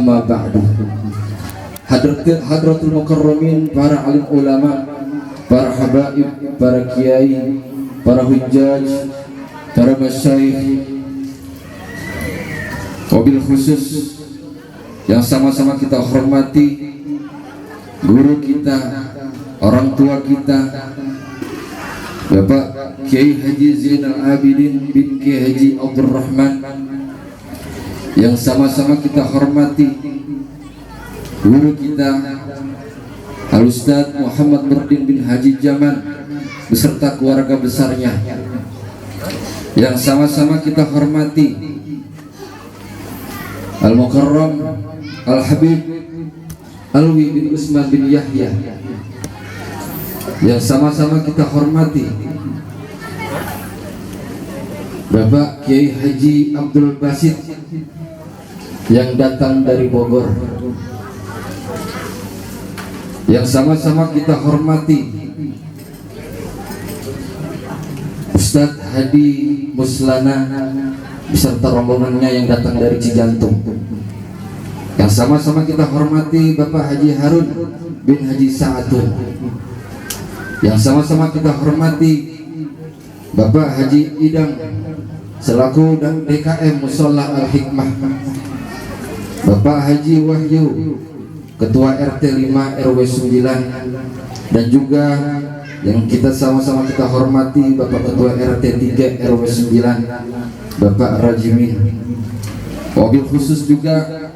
amma ba'du. Hadratul mukarramin, para alim ulama, para habaib, para kiai, para hujjaj, para masyayikh, wabil khusus yang sama-sama kita hormati, guru kita, orang tua kita, Bapak Kiai Haji Zainal Abidin bin Kiai Haji Abdurrahman, yang sama-sama kita hormati, guru kita Al-Ustadz Muhammad Nurdin bin Haji Jaman beserta keluarga besarnya, yang sama-sama kita hormati Al-Mukarram Al-Habib Alwi bin Usman bin Yahya, yang sama-sama kita hormati Bapak Kiai Haji Abdul Basit yang datang dari Bogor, yang sama-sama kita hormati Ustadz Hadi Muslana beserta rombongannya yang datang dari Cijantung, yang sama-sama kita hormati Bapak Haji Harun bin Haji Sa'atun, yang sama-sama kita hormati Bapak Haji Idam selaku dan DKM Musola Al-Hikmah, Bapak Haji Wahyu Ketua RT 5 RW 9, dan juga yang kita sama-sama kita hormati Bapak Ketua RT 3 RW 9 Bapak Rajimin. Wabil khusus juga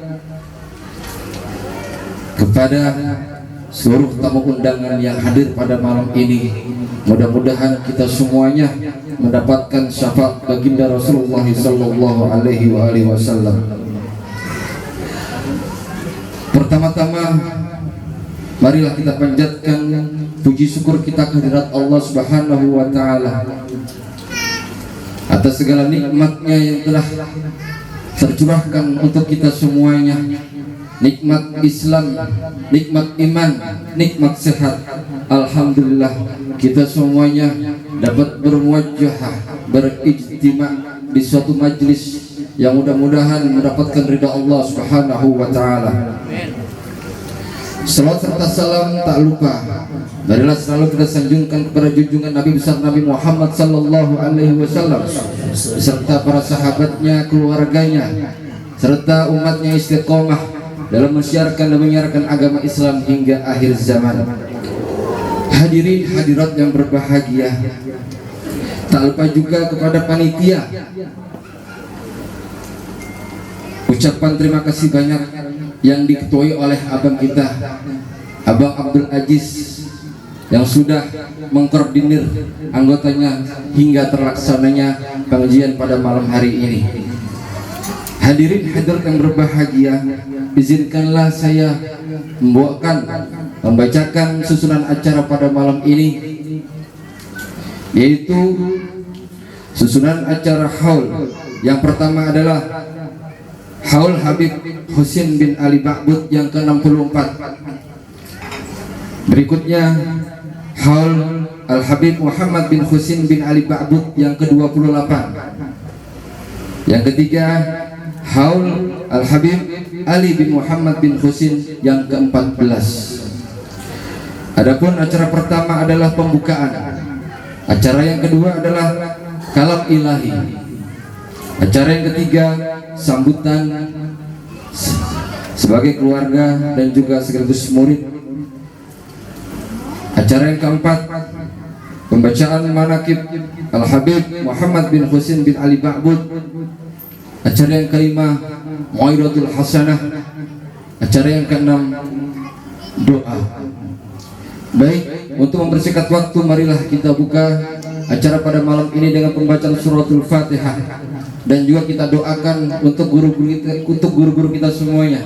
kepada seluruh tamu undangan yang hadir pada malam ini. Mudah-mudahan kita semuanya mendapatkan syafaat baginda Rasulullah sallallahu alaihi wasallam. Pertama-tama marilah kita panjatkan puji syukur kita kehadirat Allah Subhanahu wa taala atas segala nikmatnya yang telah tercurahkan untuk kita semuanya. Nikmat Islam, nikmat iman, nikmat sehat. Alhamdulillah kita semuanya dapat bermuajahah, berijtima di suatu majlis yang mudah-mudahan mendapatkan ridha Allah Subhanahu wa taala. Salawat serta salam tak lupa marilah selalu kita sanjungkan kepada junjungan Nabi besar Nabi Muhammad sallallahu alaihi wasallam serta para sahabatnya, keluarganya, serta umatnya istiqomah dalam mensiarkan dan menyiarkan agama Islam hingga akhir zaman. Hadirin hadirat yang berbahagia, tak lupa juga kepada panitia ucapan terima kasih banyak yang diketuai oleh abang kita, Abang Abdul Aziz, yang sudah mengkoordinir anggotanya hingga terlaksananya pengajian pada malam hari ini. Hadirin hadirat yang berbahagia, izinkanlah saya membacakan susunan acara pada malam ini, yaitu susunan acara haul. Yang pertama adalah haul Habib Husin bin Ali Ba'bud yang ke-64. Berikutnya haul Al-Habib Muhammad bin Husin bin Ali Ba'bud yang ke-28. Yang ketiga haul Al-Habib Ali bin Muhammad bin Husin yang ke-14. Adapun acara pertama adalah pembukaan. Acara yang kedua adalah kalam ilahi. Acara yang ketiga sambutan sebagai keluarga dan juga sekaligus murid. Acara yang keempat pembacaan manaqib Al-Habib Muhammad bin Husin bin Ali Ba'bud. Acara yang kelima Mu'iratul Hasanah. Acara yang keenam doa. Baik, untuk mempersingkat waktu marilah kita buka acara pada malam ini dengan pembacaan suratul Fatihah, dan juga kita doakan untuk guru-guru kita semuanya.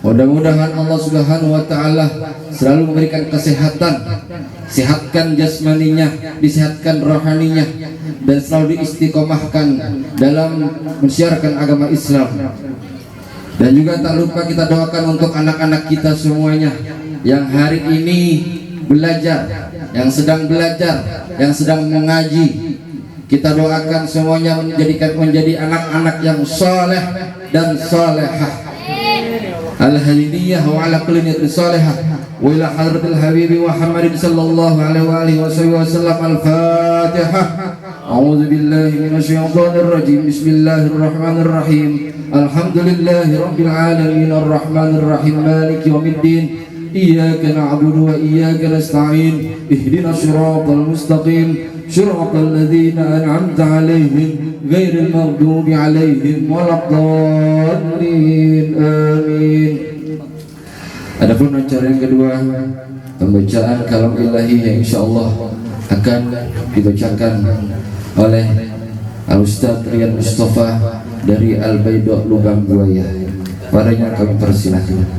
Mudah-mudahan Allah Subhanahu wa taala selalu memberikan kesehatan, sehatkan jasmaninya, disehatkan rohaninya, dan selalu diistiqomahkan dalam mensiarkan agama Islam. Dan juga tak lupa kita doakan untuk anak-anak kita semuanya yang hari ini belajar, yang sedang belajar, yang sedang mengaji. Kita doakan semuanya menjadi anak-anak yang soleh dan solehah. الهدية وعلى كل نية صالحة وإلى حضرة الحبيب محمد صلى الله عليه وآله وسلم. الفاتحة. أعوذ بالله من الشيطان الرجيم. بسم الله الرحمن الرحيم. الحمد لله رب العالمين الرحمن الرحيم مالك يوم الدين. إياك نعبد وإياك نستعين. اهدنا الصراط المستقيم صراط الذين أنعمت عليهم غير المغضوب عليهم ولا الضالين. Amin. Adapun acara yang kedua, pembacaan kalam ilahi yang insyaallah akan dibacakan oleh Al-Ustaz Rian Mustafa dari Al-Baido Lubang Buaya. Padanya kami persilahkan.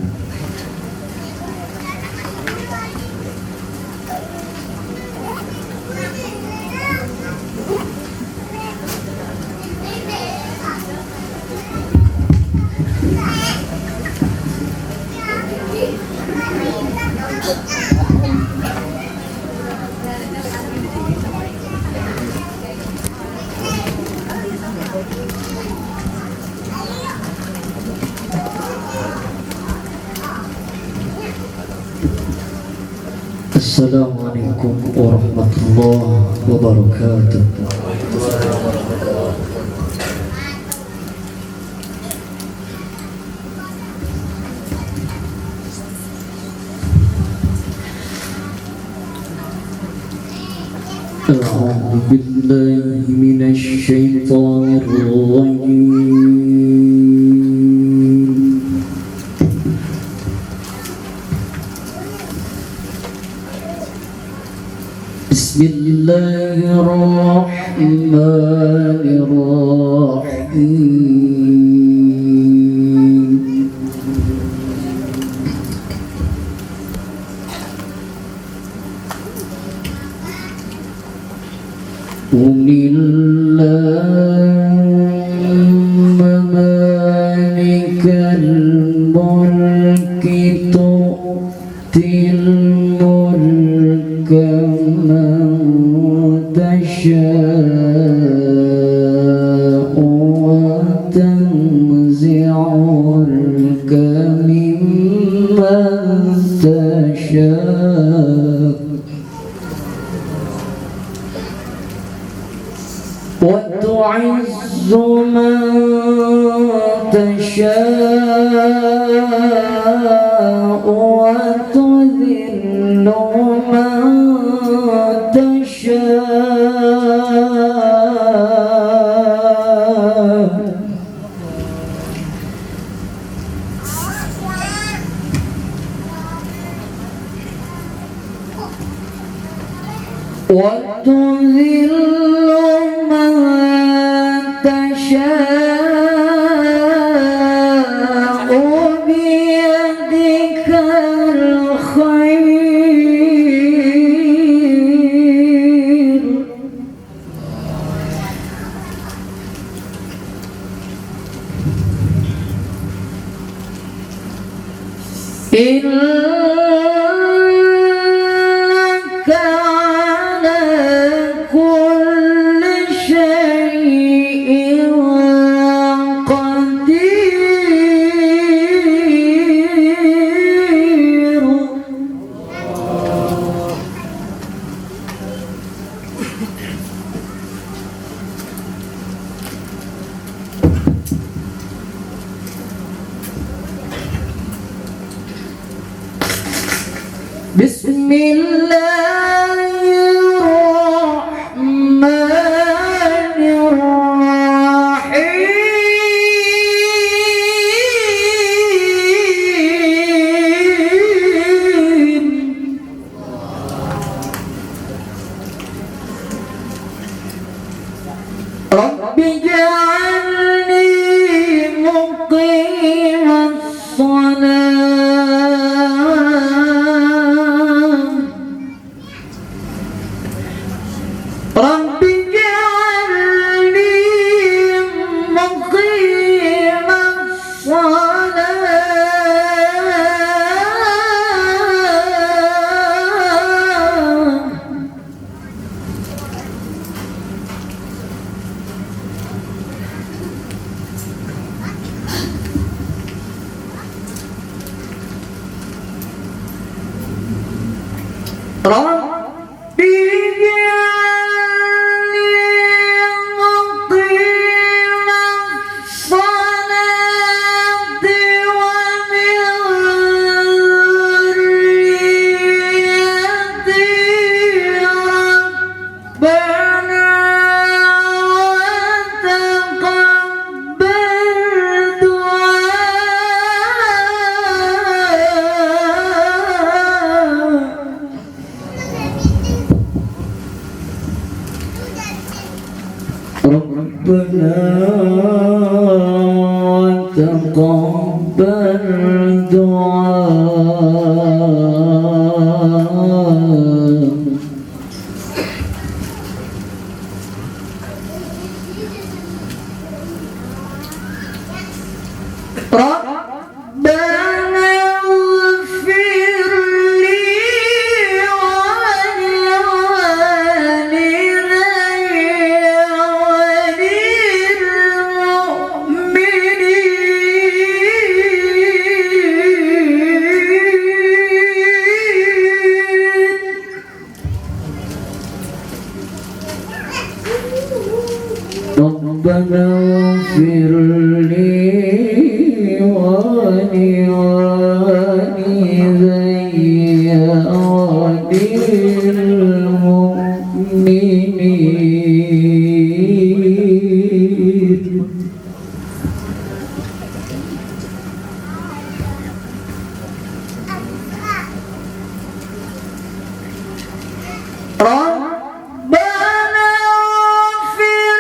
Assalamualaikum warahmatullahi wabarakatuh. A'udzu billahi minasy syaithanir rajim. Bismillahirrahmanirrahim. Qulillahumma malikal mulki tu'til mulka تشاء وتنزع الملك ممن تشاء وتعز من تشاء وتذل من وتذل من تشاء بيدك الخير إنك على كل شيء قدير. بسم الله الرحمن الرحيم. رب اجعلني مقيم الصلاة رب اجعلني مقيم الصلاة وتقبل دعاء ربنا اغفر لي ربنا اغفر لي ولوالدي وللمؤمنين ربنا اغفر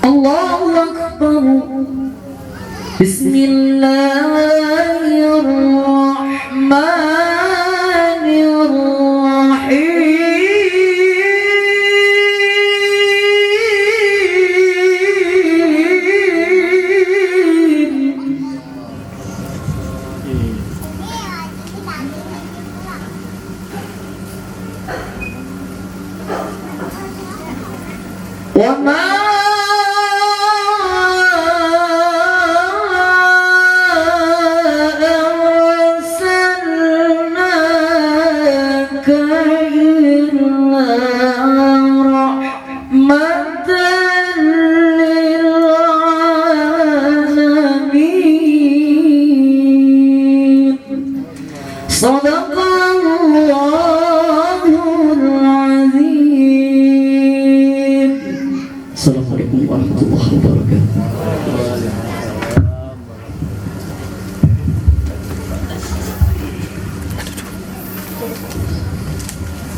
الله أكبر بسم الله الرحمن الرحيم وما أرسلناك إلا رحمة للعالمين صدق الله العظيم. Assalamualaikum warahmatullahi wabarakatuh.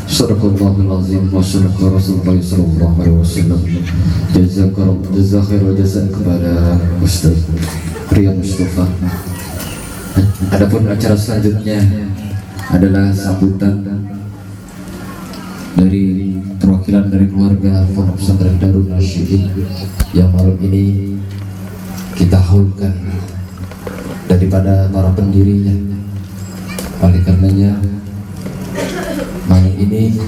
Sadaqallahul azim wa sadaqa Rasulullah sallallahu alaihi wasallam. Jazakallahu jazaa kepada Ustaz Rian Mustafa. Adapun acara selanjutnya adalah sambutan dari perwakilan dari keluarga Pondok Pesantren Darun Nasyidin yang malam ini kita haulkan daripada para pendirinya. Oleh karenanya malam ini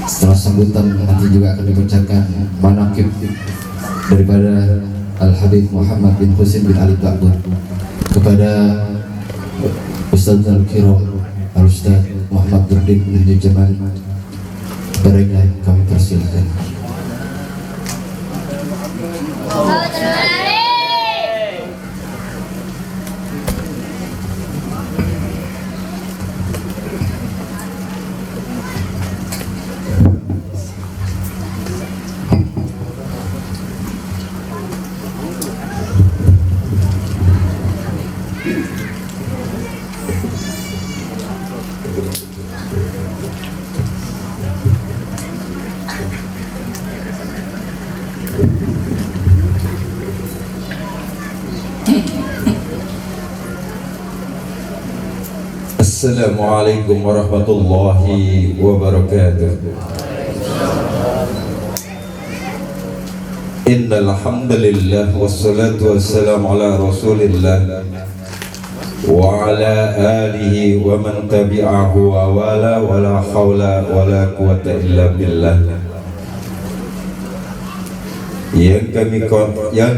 setelah sambutan nanti juga akan dibacakan manaqib daripada Al-Habib Muhammad bin Husin bin Ali Ba'bud kepada Ustaz Al-Kiram Al-Ustaz Muhammad Nurdin bin Jamal. Baiklah, kami persilakan. Assalamualaikum warahmatullahi wabarakatuh. Innal hamdalillah wassalatu wassalamu ala Rasulillah wa ala alihi wa man tabi'ahu wa wala wala haula wala quwata illa billah. Yang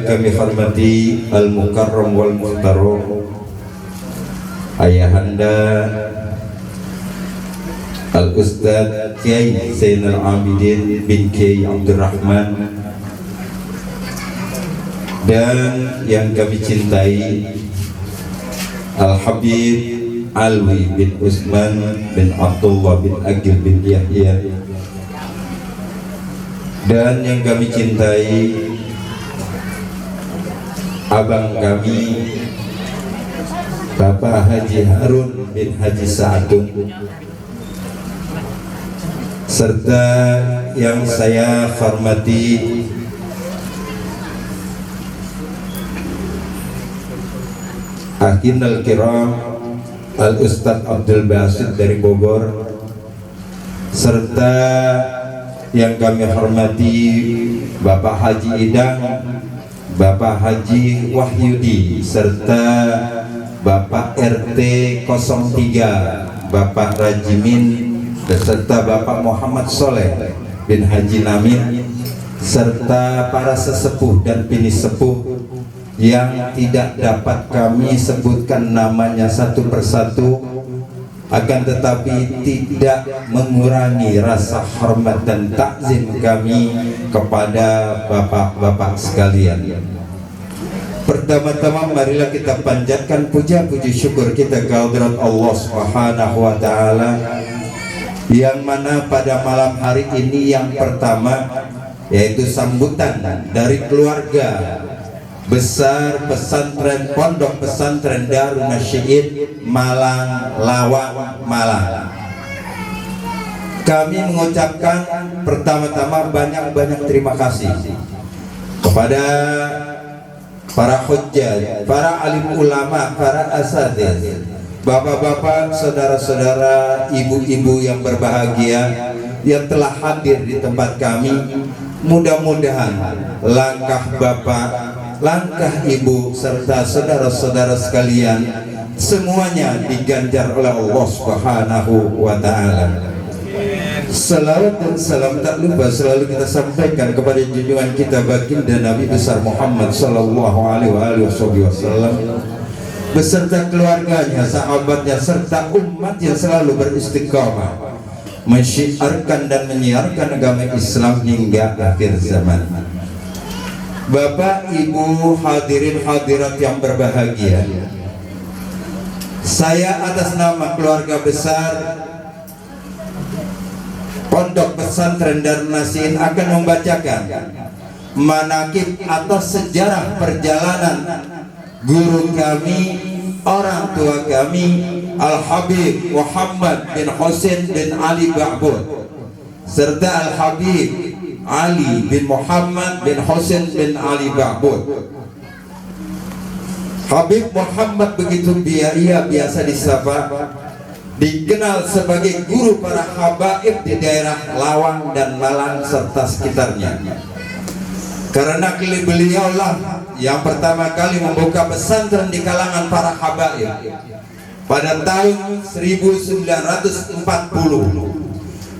kami hormati al-mukarram wal muhtaram Ayahanda Al-Ustaz Kiai Zainal Abidin bin Kiai Abdurrahman dan yang kami cintai Al-Habib Alwi bin Usman bin Abdullah bin Agil bin Yahya, dan yang kami cintai abang kami Bapak Haji Harun bin Haji Sa'adun, serta yang saya hormati Akinal Kiram Al-Ustadz Abdul Basit dari Bogor, serta yang kami hormati Bapak Haji Idang, Bapak Haji Wahyudi, serta Bapak RT 03 Bapak Rajimin, beserta Bapak Muhammad Soleh bin Haji Namin, serta para sesepuh dan bini sepuh yang tidak dapat kami sebutkan namanya satu persatu, akan tetapi tidak mengurangi rasa hormat dan takzim kami kepada bapak-bapak sekalian. Pertama-tama marilah kita panjatkan puja-puji syukur kita ke hadirat Allah Subhanahu wa taala, yang mana pada malam hari ini yang pertama yaitu sambutan dari keluarga besar pesantren Pondok Pesantren Darun Nasyidin Malang Lawang Malang. Kami mengucapkan pertama-tama banyak-banyak terima kasih kepada para hujjah, para alim ulama, para asatidz, bapak-bapak, saudara-saudara, ibu-ibu yang berbahagia yang telah hadir di tempat kami. Mudah-mudahan langkah bapak, langkah ibu, serta saudara-saudara sekalian semuanya diganjar oleh Allah Subhanahu wa taala. Salawat dan salam tak lupa selalu kita sampaikan kepada junjungan kita baginda Nabi besar Muhammad sallallahu alaihi wasallam, beserta keluarganya, sahabatnya, serta umat yang selalu beristiqamah mensyiarkan dan menyiarkan agama Islam hingga akhir zaman. Bapak, Ibu, hadirin hadirat yang berbahagia, saya atas nama keluarga besar Pondok Pesantren Darun Nasyidin akan membacakan manaqib atau sejarah perjalanan guru kami, orang tua kami, Al-Habib Muhammad bin Husin bin Ali Ba'bud, serta Al-Habib Ali bin Muhammad bin Husin bin Ali Ba'bud. Habib Muhammad begitu biasa disapa, dikenal sebagai guru para habaib di daerah Lawang dan Malang serta sekitarnya. Karena beliau lah yang pertama kali membuka pesantren di kalangan para habaib pada tahun 1940.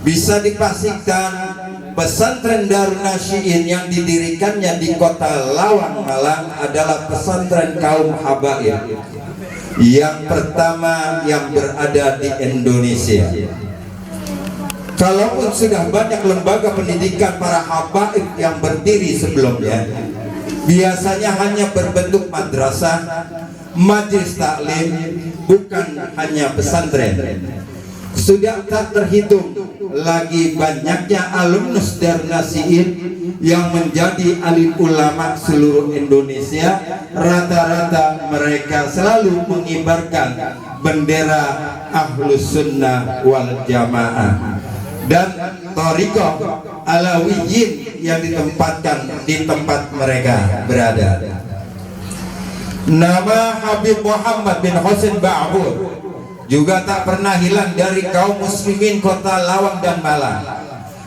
Bisa dipastikan pesantren Darun Nasyidin yang didirikannya di kota Lawang Malang adalah pesantren kaum habaib yang pertama yang berada di Indonesia. Kalaupun sudah banyak lembaga pendidikan para habaib yang berdiri sebelumnya, biasanya hanya berbentuk madrasah, majelis taklim, bukan hanya pesantren. Sudah tak terhitung lagi banyaknya alumnus Darun Nasyidin yang menjadi alim ulama seluruh Indonesia. Rata-rata mereka selalu mengibarkan bendera Ahlus Sunnah wal Jamaah dan Thariqah Alawiyyin yang ditempatkan di tempat mereka berada. Nama Habib Muhammad bin Husin Ba'bud juga tak pernah hilang dari kaum muslimin kota Lawang dan Malang.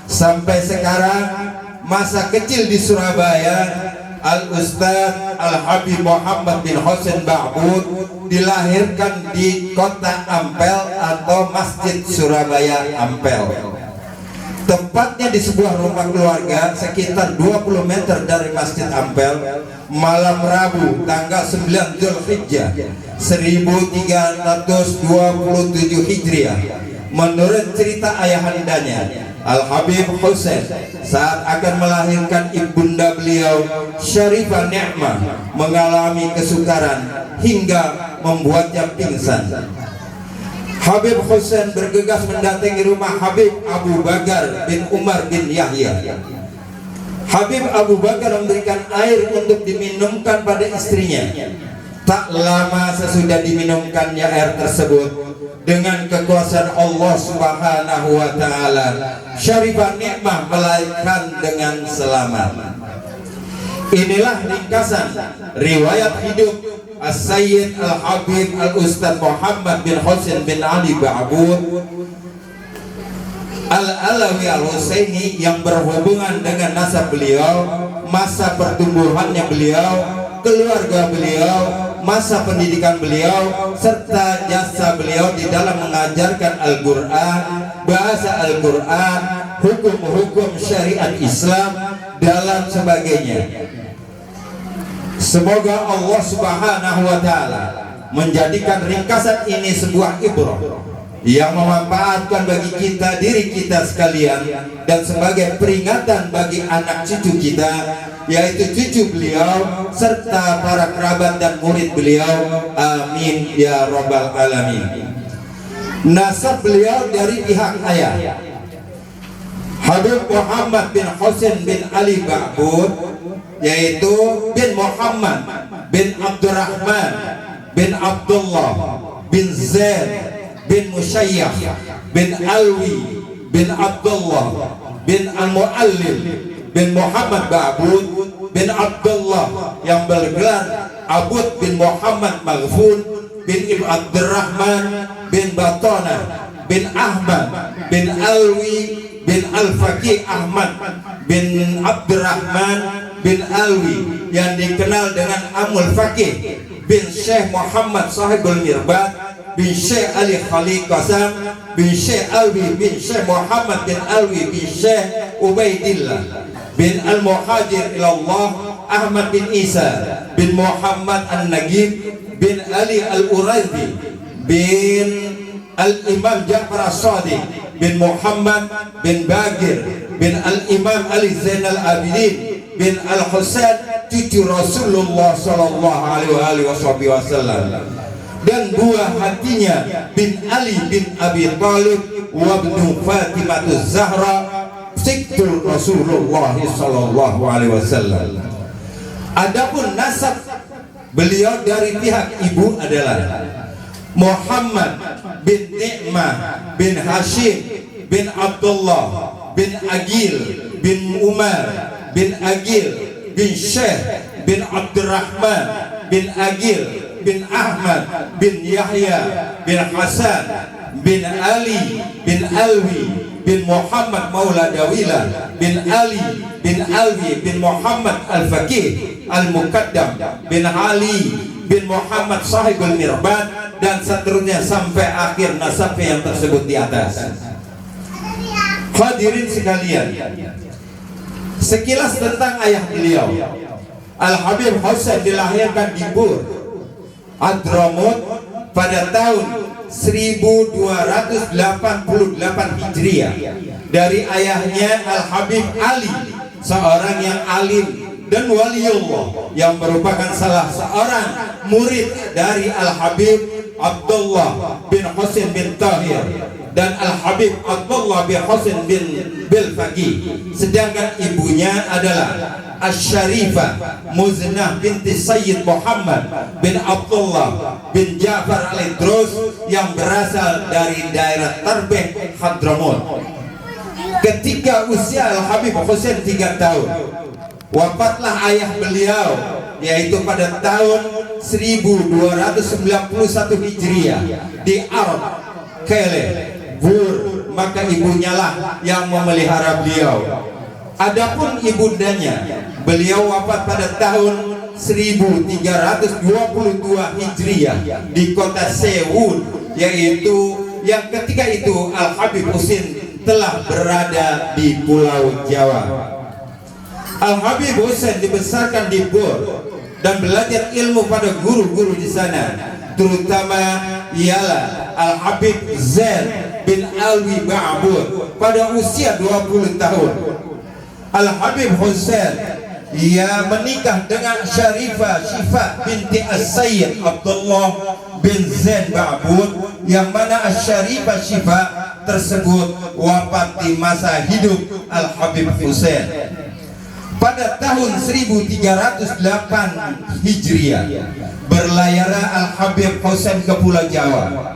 Sampai sekarang masa kecil di Surabaya, Al-Ustadz Al-Habib Muhammad bin Husin Ba'bud dilahirkan di kota Ampel atau Masjid Surabaya Ampel. Tepatnya di sebuah rumah keluarga sekitar 20 meter dari Masjid Ampel. Malam Rabu tanggal 9 Zulhijjah 1327 Hijriah, menurut cerita ayahandanya Al-Habib Husain saat akan melahirkan ibunda beliau Syarifah Ni'mah mengalami kesukaran hingga membuatnya pingsan. Habib Husain bergegas mendatangi rumah Habib Abu Bakar bin Umar bin Yahya. Habib Abu Bakar memberikan air untuk diminumkan pada istrinya. Tak lama sesudah diminumkannya air tersebut, dengan kekuasaan Allah Subhanahu wa taala, Syarifah Ni'mah melahirkan dengan selamat. Inilah ringkasan riwayat hidup As-Sayyid Al-Habib Al-Ustaz Muhammad bin Husain bin Ali Ba'bud Al-Alawi Al-Husaini yang berhubungan dengan nasab beliau, masa pertumbuhannya beliau, keluarga beliau, masa pendidikan beliau, serta jasa beliau di dalam mengajarkan Al-Quran, bahasa Al-Quran, hukum-hukum syariat Islam, dan sebagainya. Semoga Allah Subhanahu wa taala menjadikan ringkasan ini sebuah ibrah yang memanfaatkan bagi kita, diri kita sekalian, dan sebagai peringatan bagi anak cucu kita, yaitu cucu beliau serta para kerabat dan murid beliau. Amin ya rabbal alamin. Nasab beliau dari pihak ayah, Habib Muhammad bin Husain bin Ali Ba'bud, yaitu bin Muhammad bin Abdurrahman bin Abdullah bin Zaid bin Musyayyah bin Alwi bin Abdullah bin Al-Muallim bin Muhammad Ba'bud bin Abdullah yang bergelar Abud bin Muhammad Maghfun bin Ibn Abdurrahman bin Batana bin Ahmad bin Alwi bin Al-Faqih Ahmad bin Abdurrahman bin Alwi yang dikenal dengan Amul Faqih bin Syekh Muhammad Sahibul Mirbad bin Syekh Ali Khalid Qasam bin Syekh Alwi bin Syekh Muhammad bin Alwi bin Syekh Ubaidillah bin Al-Muhajir ilallah Ahmad bin Isa bin Muhammad An-Nagib bin Ali Al-Uraidi bin Al-Imam Ja'far As-Sadiq bin Muhammad bin Bagir bin Al-Imam Ali Zainal Abidin bin Al-Husain cucu Rasulullah sallallahu alaihi wasallam, dan buah hatinya bin Ali bin Abi Thalib wa ibnu Fatimah Az-Zahra siktul Rasulullah sallallahu alaihi wasallam. Adapun nasab beliau dari pihak ibu adalah Muhammad bin Ni'mah bin Hashim bin Abdullah bin Agil bin Umar bin Agil bin Syekh bin Abdurrahman bin Agil bin Ahmad bin Yahya bin Hasan bin Ali bin Alwi bin Muhammad Maula Dawila bin Ali bin Alwi bin Muhammad Al-Faqih Al-Muqaddam bin Ali bin Muhammad Sahibul Mirbad, dan seterusnya sampai akhir nasabnya yang tersebut di atas. Hadirin sekalian, sekilas tentang ayah beliau. Al-Habib Husain dilahirkan di Bur, Hadramut pada tahun 1288 Hijriah dari ayahnya Al-Habib Ali, seorang yang alim dan waliullah yang merupakan salah seorang murid dari Al-Habib Abdullah bin Husain bin Tahir dan Al-Habib Abdullah bin Husain bin Bilfaqih. Sedangkan ibunya adalah Asy-Syarifah Muznah binti Sayyid Muhammad bin Abdullah bin Ja'far Al-Idrus yang berasal dari daerah Tarbeh, Hadramut. Ketika usia Al-Habib Husain 3 tahun, wafatlah ayah beliau, yaitu pada tahun 1291 Hijriah di Arab Kele Bur, maka ibunya lah yang memelihara beliau. Adapun ibundanya, beliau wafat pada tahun 1322 Hijriah di kota Sewun, yaitu yang ketika itu Al-Habib Husain telah berada di Pulau Jawa. Al-Habib Husain dibesarkan di Bor dan belajar ilmu pada guru-guru di sana, terutama ialah Al-Habib Zaid bin Alwi Ba'bud pada usia 20 tahun. Al-Habib Husain ia menikah dengan Syarifah Syifa binti As-Sayyid Abdullah bin Zain Ba'bud, yang mana Syarifah Syifa tersebut wafat di masa hidup Al-Habib Husain pada tahun 1308 Hijriah. Berlayarlah Al-Habib Husain ke Pulau Jawa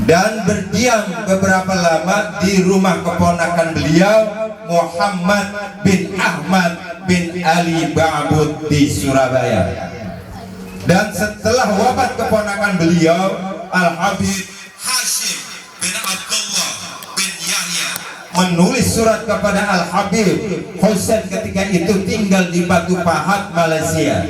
dan berdiam beberapa lama di rumah keponakan beliau Muhammad bin Ahmad bin Ali Ba'bud di Surabaya. Dan setelah wafat keponakan beliau, Al-Habib Hashim bin Abdullah bin Yahya menulis surat kepada Al-Habib Husain ketika itu tinggal di Batu Pahat, Malaysia,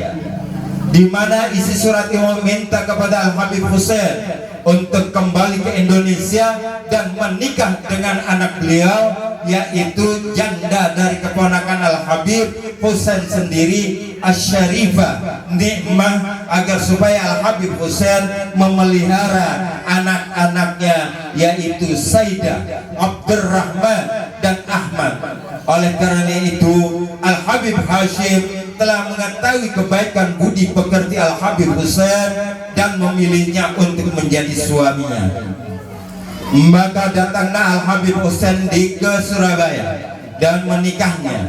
di mana isi surat itu meminta kepada Al-Habib Husain untuk kembali ke Indonesia dan menikah dengan anak beliau, yaitu janda dari keponakan Al-Habib Husain sendiri, Asy-Syarifah Nikmah, agar supaya Al-Habib Husain memelihara anak-anaknya, yaitu Sayyidah, Abdurrahman dan Ahmad. Oleh karena itu Al-Habib Hashim telah mengetahui kebaikan budi pekerti Al-Habib Husain dan memilihnya untuk menjadi suaminya. Maka datanglah Al-Habib Husain ke Surabaya dan menikahnya,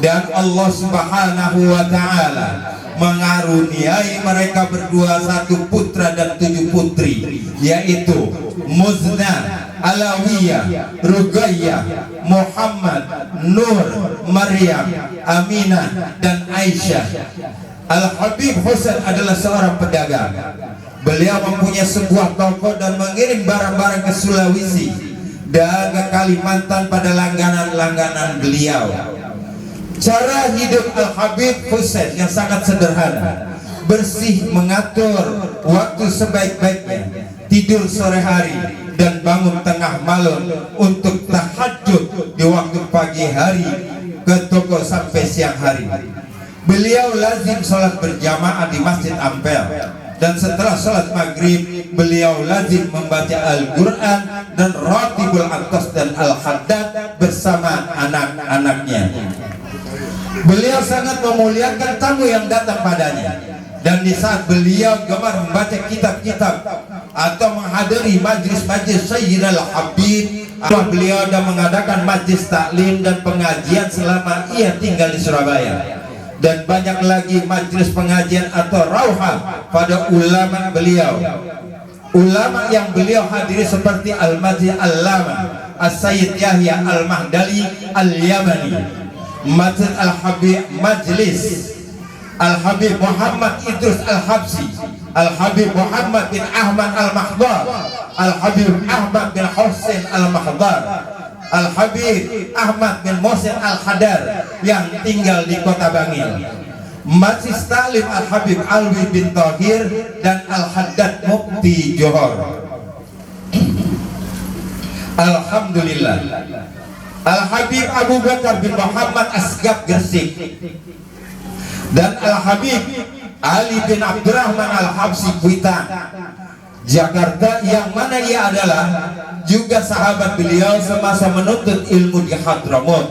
dan Allah Subhanahu wa Ta'ala mengaruniai mereka berdua 1 putra dan 7 putri, yaitu Muzna, Alawiyah, Ruqayyah, Muhammad, Nur, Maryam, Aminah, dan Aisyah. Al-Habib Husain adalah seorang pedagang. Beliau mempunyai sebuah toko dan mengirim barang-barang ke Sulawesi dan ke Kalimantan pada langganan-langganan beliau. Cara hidup Al-Habib Husain yang sangat sederhana, bersih, mengatur waktu sebaik-baiknya, tidur sore hari dan bangun tengah malam untuk tahajud di waktu pagi hari ke toko sampai siang hari. Beliau lazim sholat berjamaah di Masjid Ampel, dan setelah sholat maghrib beliau lazim membaca Al-Quran dan Ratibul Atas dan Al-Haddad bersama anak-anaknya. Beliau sangat memuliakan tamu yang datang padanya, dan di saat beliau gemar membaca kitab-kitab atau menghadiri majlis-majlis Sayyidina Al-Habib, beliau dan mengadakan majlis taklim dan pengajian selama ia tinggal di Surabaya. Dan banyak lagi majlis pengajian atau rauhah pada ulama beliau. Ulama yang beliau hadiri seperti Al-Majid Al-Lama As-Sayyid Yahya Al-Mahdali Al-Yamani, Majlis Al-Habib, Majlis Al-Habib Muhammad Idrus Al-Habsi, Al-Habib Muhammad bin Ahmad Al-Mahdar, Al-Habib Ahmad bin Husain Al-Mahdar, Al-Habib Ahmad bin Mohsin Al-Hadar yang tinggal di Kota Bangil, Majlis Taklim Al-Habib Alwi bin Tahir dan Al-Haddad Mufti Johor. Alhamdulillah, Al-Habib Abu Bakar bin Muhammad Asgab Gresik dan Al-Habib Ali bin Abdurrahman Al-Habsi Kuitang, Jakarta, yang mana ia adalah juga sahabat beliau semasa menuntut ilmu di Hadramut,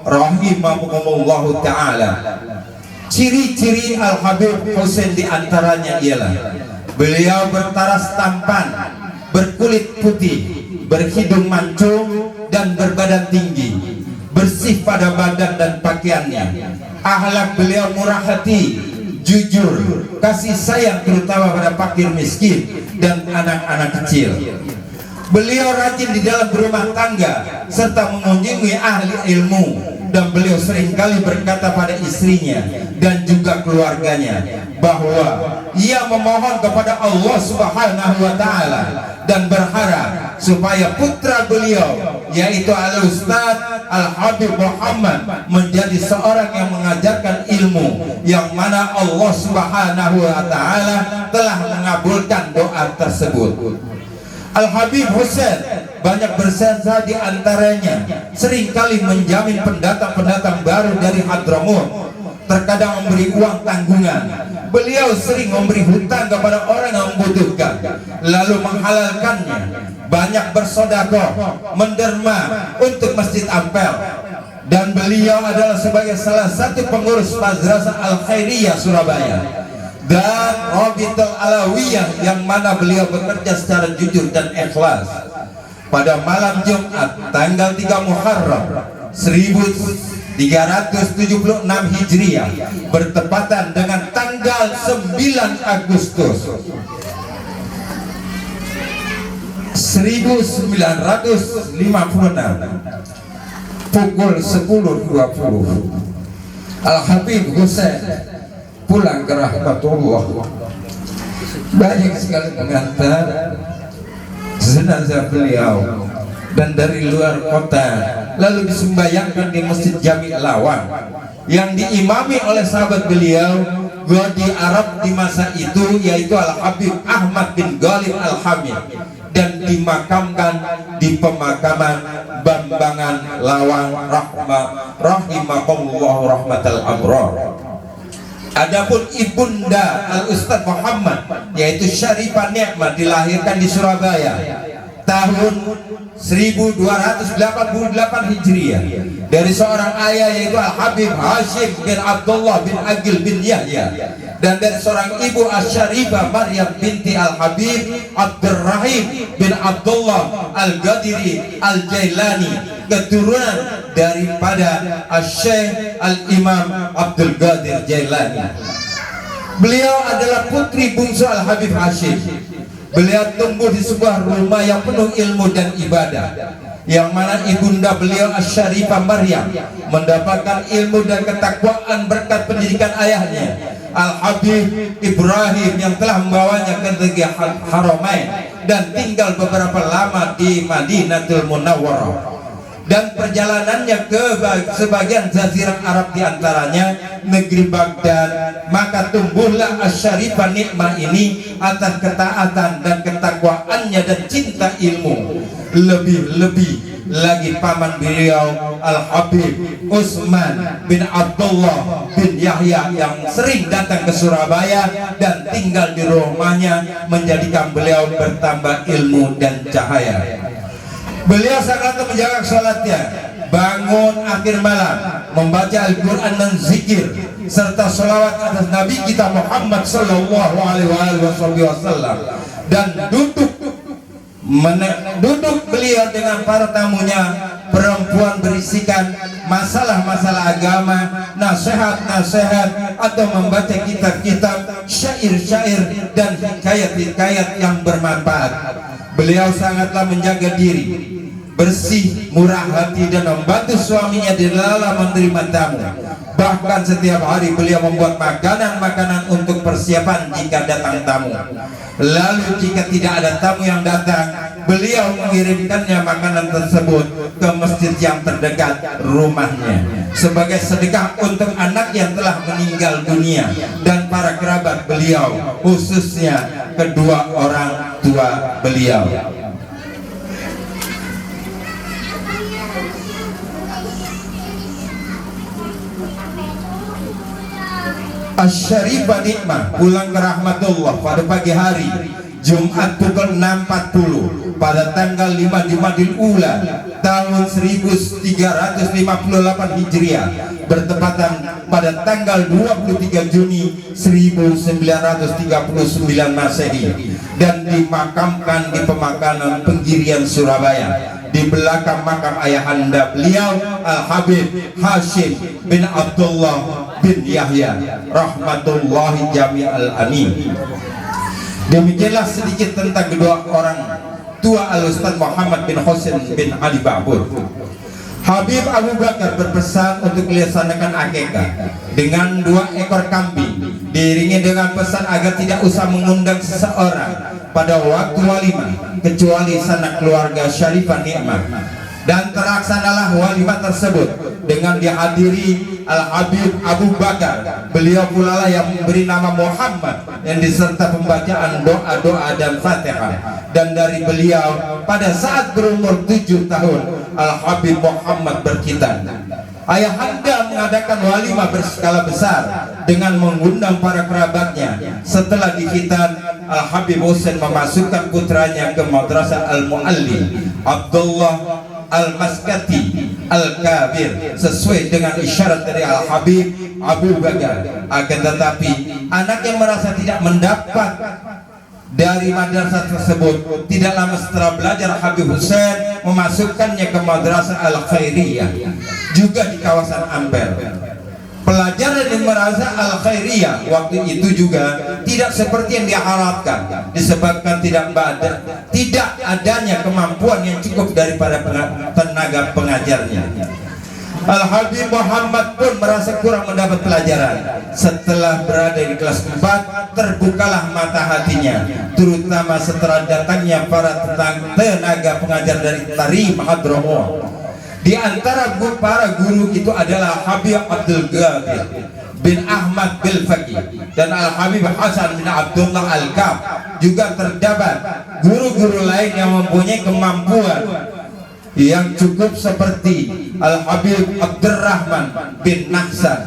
rahimahumullahu ta'ala. Ciri-ciri Al-Habib Husain diantaranya ialah beliau bertaras tampan, berkulit putih, berhidung mancung dan berbadan tinggi, bersih pada badan dan pakaiannya. Akhlak beliau murah hati, jujur, kasih sayang terutama pada fakir miskin dan anak-anak kecil. Beliau rajin di dalam berumah tangga serta mengunjungi ahli ilmu, dan beliau seringkali berkata pada istrinya dan juga keluarganya bahwa ia memohon kepada Allah Subhanahu wa Ta'ala dan berharap supaya putra beliau, yaitu Al-Ustaz Al-Habib Muhammad, menjadi seorang yang mengajarkan ilmu, yang mana Allah Subhanahu wa Ta'ala telah mengabulkan doa tersebut. Al-Habib Husain banyak berjasa, di antaranya seringkali menjamin pendatang-pendatang baru dari Hadramut, terkadang memberi uang tanggungan. Beliau sering memberi hutang kepada orang yang membutuhkan, lalu menghalalkannya, banyak bersedekah, menderma untuk Masjid Ampel. Dan beliau adalah sebagai salah satu pengurus Madrasah Al-Khairiyah Surabaya dan Rabitul Alawiyah, yang mana beliau bekerja secara jujur dan ikhlas. Pada malam Jumat tanggal 3 Muharram 1376 Hijriah bertepatan dengan tanggal 9 Agustus 1956 pukul 10.20 Al-Habib Husain pulang ke rahmatullah. Banyak sekali pengantar jenazah beliau dan dari luar kota, lalu disembayangkan di Masjid Jami Lawang yang diimami oleh sahabat beliau Gadi Arab di masa itu, yaitu Al-Habib Ahmad bin Ghalib Al-Hamid, dan dimakamkan di pemakaman Bambangan Lawang rahimahullah rahmatal abrar. Adapun ibunda Al-Ustaz Muhammad, yaitu Syarifah Nikmah, dilahirkan di Surabaya tahun 1288 Hijriah dari seorang ayah, yaitu Al-Habib Hashim bin Abdullah bin Agil bin Yahya, dan dari seorang ibu Asy-Syarifah Maryam binti Al-Habib Abdurrahim bin Abdullah Al-Qadiri Al-Jailani, keturunan daripada Asy-Syaikh Al-Imam Abdul Qadir Jailani. Beliau adalah putri bungsu Al-Habib Hashim. Beliau tumbuh di sebuah rumah yang penuh ilmu dan ibadah, yang mana ibunda beliau Asy-Syarifah Maryam mendapatkan ilmu dan ketakwaan berkat pendidikan ayahnya Al-Habib Ibrahim, yang telah membawanya ke negeri Haramain dan tinggal beberapa lama di Madinatul Munawwarah. Dan perjalanannya ke sebagian jazirah Arab, diantaranya negeri Baghdad, maka tumbuhlah Asy-Syarifah Nikmah ini atas ketaatan dan ketakwaannya dan cinta ilmu. Lebih-lebih lagi paman beliau Al-Habib Utsman bin Abdullah bin Yahya yang sering datang ke Surabaya dan tinggal di rumahnya, menjadikan beliau bertambah ilmu dan cahaya. Beliau sangat menjaga sholatnya, bangun akhir malam, membaca Al-Quran dan zikir, serta sholawat atas Nabi kita Muhammad Sallallahu Alaihi Wasallam. Dan duduk beliau dengan para tamunya, perempuan berisikan masalah-masalah agama, nasihat-nasihat, atau membaca kitab-kitab, syair-syair, dan hikayat-hikayat yang bermanfaat. Beliau sangatlah menjaga diri, bersih, murah hati, dan membantu suaminya di dalam menerima tamu. Bahkan setiap hari beliau membuat makanan-makanan untuk persiapan jika datang tamu. Lalu jika tidak ada tamu yang datang, beliau mengirimkannya makanan tersebut ke masjid yang terdekat rumahnya sebagai sedekah untuk anak yang telah meninggal dunia dan para kerabat beliau, khususnya kedua orang tua beliau. Asy-Syarifah Nikmah pulang ke rahmatullah pada pagi hari Jumat pukul 6.40 pada tanggal 5 Jumadil Ula tahun 1358 Hijriah, bertepatan pada tanggal 23 Juni 1939 Masehi, dan dimakamkan di pemakaman Penggirian Surabaya, di belakang makam ayahanda beliau Al-Habib Hashim bin Abdullah bin Yahya rahmatullahi jami'al amin. Demikianlah sedikit tentang kedua orang tua Al-Ustaz Muhammad bin Husain bin Ali Ba'bud. Habib Abu Bakar berpesan untuk dilaksanakan akikah dengan 2 ekor kambing, diiringi dengan pesan agar tidak usah mengundang seseorang pada waktu walimah kecuali sanak keluarga Syarifah Nikmah. Dan terlaksanalah walimah tersebut dengan dihadiri Al-Habib Abu Bakar. Beliau pula lah yang memberi nama Muhammad, yang diserta pembacaan doa-doa dan Fatihah. Dan dari beliau pada saat berumur 7 tahun, Al-Habib Muhammad berkhitan. Ayahanda mengadakan walimah berskala besar dengan mengundang para kerabatnya. Setelah dikhitan, Al-Habib Husain memasukkan putranya ke Madrasah Al-Muallim Abdullah Al-Maskati Al-Kabir sesuai dengan isyarat dari Al-Habib Abu Bakar. Akan tetapi anaknya merasa tidak mendapat dari madrasah tersebut. Tidak lama setelah belajar, Habib Husain memasukkannya ke Madrasah Al-Khairiyah juga di kawasan Ampel. Pelajaran di Madrasah Al-Khairiyah waktu itu juga tidak seperti yang diharapkan, disebabkan tidak adanya kemampuan yang cukup daripada tenaga pengajarnya. Al-Habib Muhammad pun merasa kurang mendapat pelajaran. Setelah berada di kelas 4, terbukalah mata hatinya, terutama setelah datangnya para tenaga pengajar dari Tarim Hadramawt. Di antara para guru itu adalah Habib Abdul Qadir bin Ahmad bin Faqih dan Al-Habib Hasan bin Abdullah Al-Kaf. Juga terdapat guru-guru lain yang mempunyai kemampuan yang cukup seperti Al-Habib Abdurrahman bin Nahsan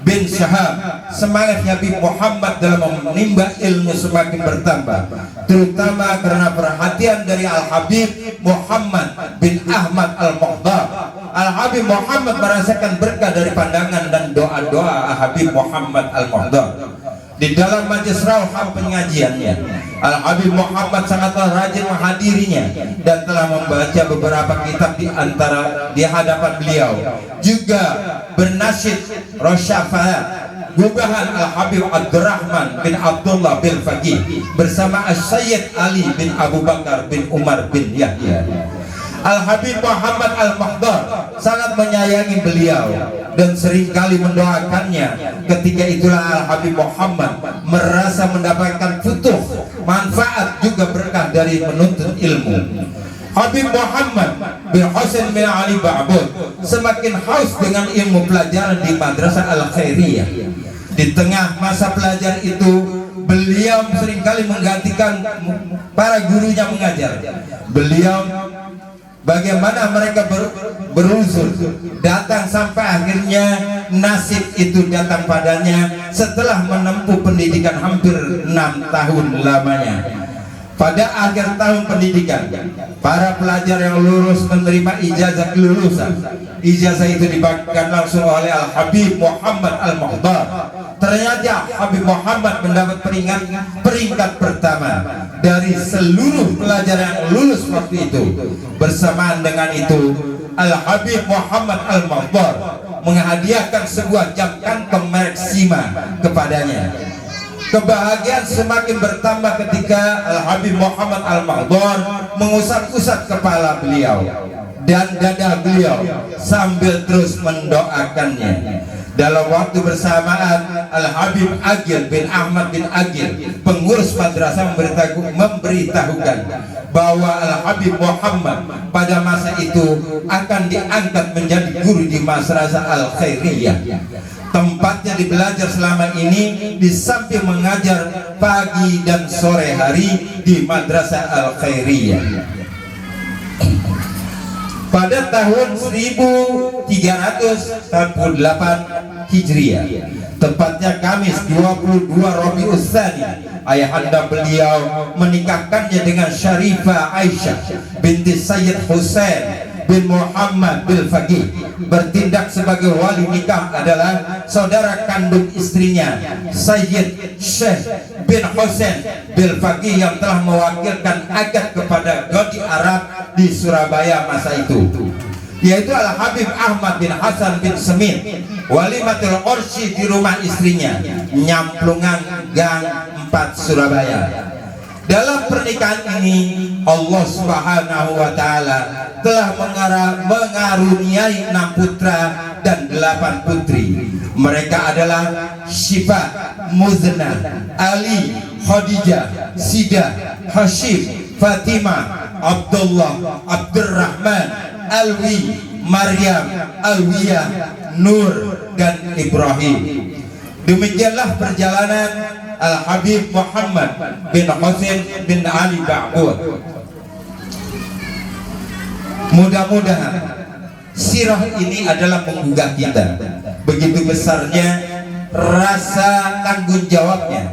bin Syahab. Semangat Habib Muhammad dalam menimba ilmu semakin bertambah, terutama karena perhatian dari Al-Habib Muhammad bin Ahmad Al-Muhdar. Al-Habib Muhammad merasakan berkah dari pandangan dan doa-doa Al-Habib Muhammad Al-Muhdar. Di dalam majelis rauhah pengajiannya, Al-Habib Muhammad sangatlah rajin menghadirinya dan telah membaca beberapa kitab di hadapan beliau. Juga bernasyid Rosyafah gubahan Al-Habib Abdurrahman bin Abdullah bin Faqih bersama As-Sayyid Ali bin Abu Bakar bin Umar bin Yahya. Al-Habib Muhammad Al-Muhdar sangat menyayangi beliau dan seringkali mendoakannya. Ketika itulah Al-Habib Muhammad merasa mendapatkan futuh, manfaat juga berkah dari menuntut ilmu. Habib Muhammad bin Husain bin Ali Ba'bud semakin haus dengan ilmu pelajaran di Madrasah Al-Khairiyah. Di tengah masa pelajar itu, beliau seringkali menggantikan para gurunya mengajar. Beliau bagaimana mereka beruzur datang sampai akhirnya nasib itu datang padanya setelah menempuh pendidikan hampir 6 tahun lamanya. Pada akhir tahun pendidikan, para pelajar yang lulus menerima ijazah kelulusan. Ijazah itu dibagikan langsung oleh Al-Habib Muhammad Al-Muhdar. Ternyata Habib Muhammad mendapat peringkat pertama dari seluruh pelajar yang lulus waktu itu. Bersamaan dengan itu, Al-Habib Muhammad Al-Muhdar menghadiahkan sebuah jam kantong merek Sima kepadanya. Kebahagiaan semakin bertambah ketika Al-Habib Muhammad Al-Muhdar mengusap-usap kepala beliau dan dada beliau sambil terus mendoakannya. Dalam waktu bersamaan, Al-Habib Agil bin Ahmad bin Agil, pengurus madrasah, memberitahukan bahwa Al-Habib Muhammad pada masa itu akan diangkat menjadi guru di Madrasah Al-Khairiyah. Tempatnya di belajar selama ini di samping mengajar pagi dan sore hari di Madrasah Al-Khairiyah. Pada tahun 1348 Hijriah, tepatnya Kamis 22 Rabiul Tsani, ayahanda beliau menikahkannya dengan Syarifah Aisyah binti Sayyid Husain bin Muhammad bin Faqih. Bertindak sebagai wali nikah adalah saudara kandung istrinya, Sayyid Syekh bin Husain bin Faqih, yang telah mewakilkan akad kepada Godi Arab di Surabaya masa itu, yaitu Al-Habib Ahmad bin Hasan bin Semin, walimatul ursi di rumah istrinya, Nyamplungan Gang 4 Surabaya. Dalam pernikahan ini Allah Subhanahu wa Ta'ala telah mengaruniai 6 putra dan 8 putri. Mereka adalah Syifa, Muzna, Ali, Khadijah, Sida, Hashim, Fatimah, Abdullah, Abdurrahman, Alwi, Maryam, Alwiyah, Nur, dan Ibrahim. Demikianlah perjalanan Al-Habib Muhammad bin Husain bin Ali Ba'bud. Mudah-mudahan sirah ini adalah menggugah kita. Begitu besarnya rasa tanggung jawabnya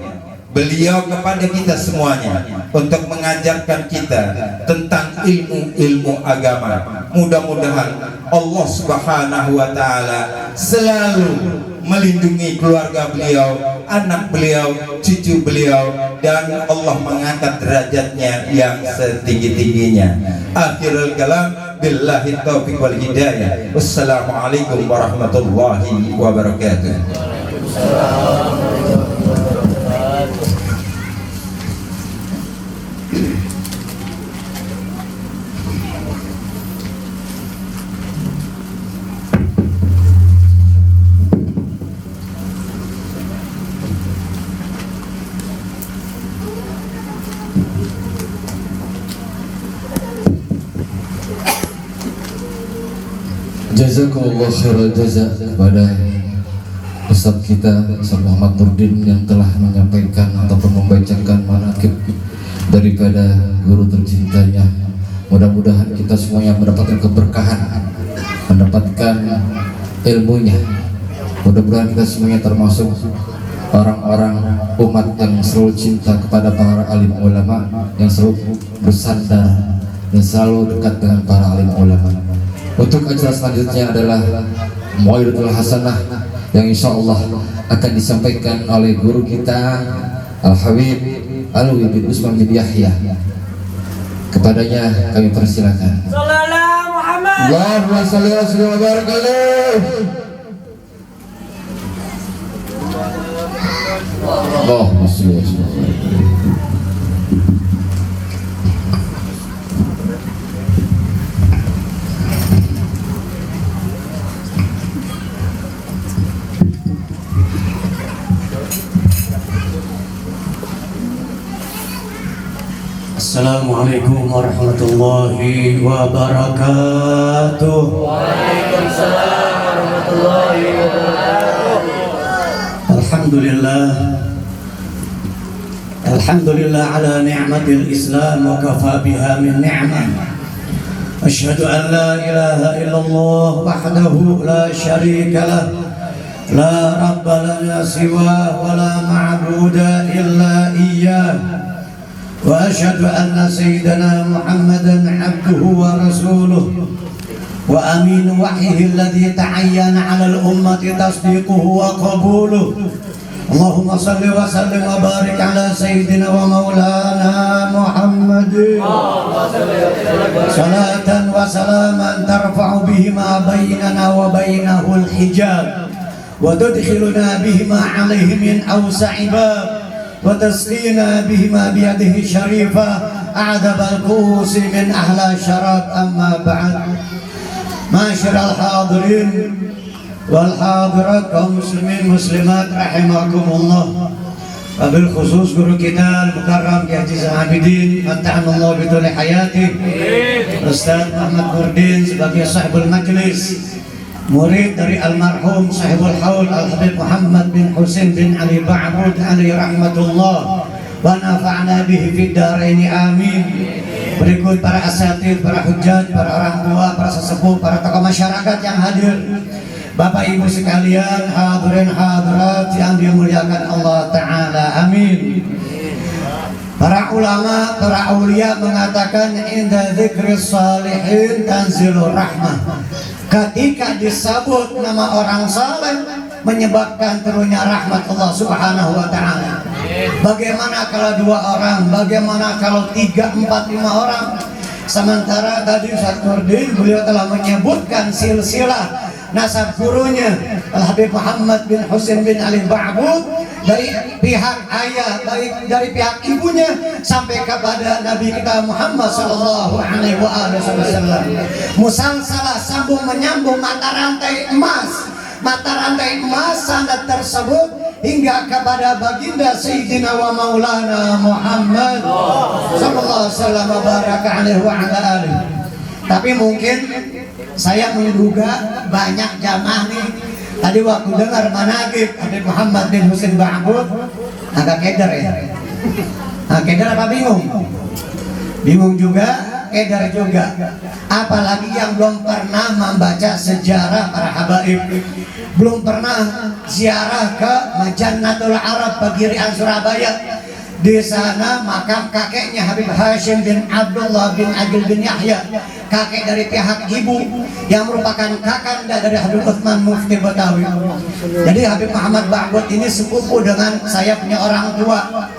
beliau kepada kita semuanya untuk mengajarkan kita tentang ilmu-ilmu agama. Mudah-mudahan Allah Subhanahu wa taala selalu melindungi keluarga beliau, anak beliau, cucu beliau, dan Allah mengangkat derajatnya yang setinggi-tingginya. Akhirul kalam, billahi taufiq wal hidayah. Wassalamualaikum warahmatullahi wabarakatuh. Jazakumullah khairal jaza kepada Ustaz kita Ustaz Muhammad Nurdin yang telah menyampaikan ataupun membacakan manaqib daripada guru tercintanya. Mudah-mudahan kita semuanya mendapatkan keberkahan, mendapatkan ilmunya. Mudah-mudahan kita semuanya termasuk orang-orang umat yang selalu cinta kepada para alim ulama, yang selalu bersandar dan selalu dekat dengan para alim ulama. Untuk acara selanjutnya adalah Mau'izatul Hasanah yang insya Allah akan disampaikan oleh guru kita Al-Habib Alwi bin Usman bin Yahya. Kepadanya kami persilakan. Sallallahu Muhammad. Allahumma shalli wa sallim wa barik alaihi. Allahumma shalli wa sallim. Assalamualaikum warahmatullahi wabarakatuh. Waalaikumsalam warahmatullahi wabarakatuh. Alhamdulillah ala ni'matil Islam wa kafa biha min ni'mah. Asyhadu an la ilaha illallah wahdahu la syarika lah, la rabba lana siwa wa la ma'buda illa iyyah. وأشهد أن سيدنا محمدا عبده ورسوله وأمين وحيه الذي تعين على الأمة تصديقه وقبوله. اللهم صل وسلم وبارك على سيدنا ومولانا محمد صلاة وسلاما ترفع بهما بيننا وبينه الحجاب وتدخلنا بهما عليه من أوسع باب وتسقينا بهما بيده الشريفة أعذب الكؤوس من أهل الشراب. أما بعد، معاشر الحاضرين والحاضرات kaum muslimin muslimat rahimakumullah, wabil khusus guru kita Al-Mukarram Ki Haji Zahabidin Mata'anullah bituli hayati, Ustaz Muhammad Nurdin sebagai sahibul majlis, murid dari almarhum sahibul haul Al-Habib Muhammad bin Husin bin Ali Ba'bud alaihi rahmatullah wa nafa'na bihi fid dharaini amin. Berikut para asatidz, para hujjaj, para orang tua, para sesepuh, para tokoh masyarakat yang hadir, Bapak Ibu sekalian, hadirin hadirat yang dimuliakan Allah Ta'ala, amin. Para ulama, para aulia mengatakan inda dzikris salihin tanzilur rahmah. Ketika disebut nama orang saleh menyebabkan turunnya rahmat Allah Subhanahu wa taala. Bagaimana kalau dua orang? Bagaimana kalau 3, 4, 5 orang? Sementara tadi Ustaz Nurdin beliau telah menyebutkan silsilah nasab gurunya Al-Habib Muhammad bin Husin bin Ali Ba'bud, dari pihak ayah, baik dari pihak ibunya sampai kepada Nabi kita Muhammad sallallahu alaihi wasallam. Musalsalah, sambung menyambung mata rantai emas. Mata rantai emas sanad tersebut hingga kepada baginda Sayyidina wa Maulana Muhammad sallallahu alaihi wasallam baraka alaihi wa ala alihi. Tapi mungkin saya menduga banyak jamaah nih tadi waktu dengar manaqib Habib Muhammad bin Husin Ba'bud agak keder ya. Nah, keder apa bingung? Bingung juga, keder juga. apalagi yang belum pernah membaca sejarah para habaib, belum pernah ziarah ke Majannatul Arab Pagirian Surabaya. Di sana makam kakeknya Habib Hashim bin Abdullah bin Agil bin Yahya, kakek dari pihak ibu yang merupakan kakanda dari Habib Utsman Mufti Betawi. Jadi Habib Muhammad Ba'bud ini sepupu dengan saya punya orang tua,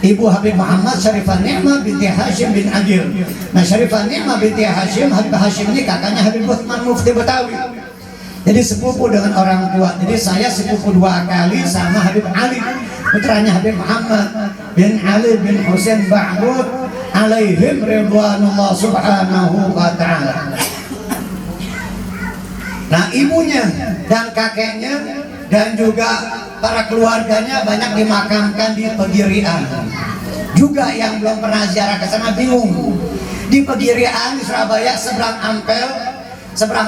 Ibu Habib Muhammad Syarifah Ni'mah binti Hashim bin Agil. Nah, Syarifah Ni'mah binti Hashim, Habib Hashim ini kakaknya Habib Utsman Mufti Betawi. Jadi sepupu dengan orang tua. Jadi saya sepupu 2 kali sama Habib Ali, putranya Habib Muhammad bin Ali bin Husain Ba'bud alaihim ridwanullah subhanahu wa ta'ala. Nah, ibunya dan kakeknya dan juga para keluarganya banyak dimakamkan di Pegirian. Juga yang belum pernah ziarah ke sana bingung. Di Pegirian di Surabaya seberang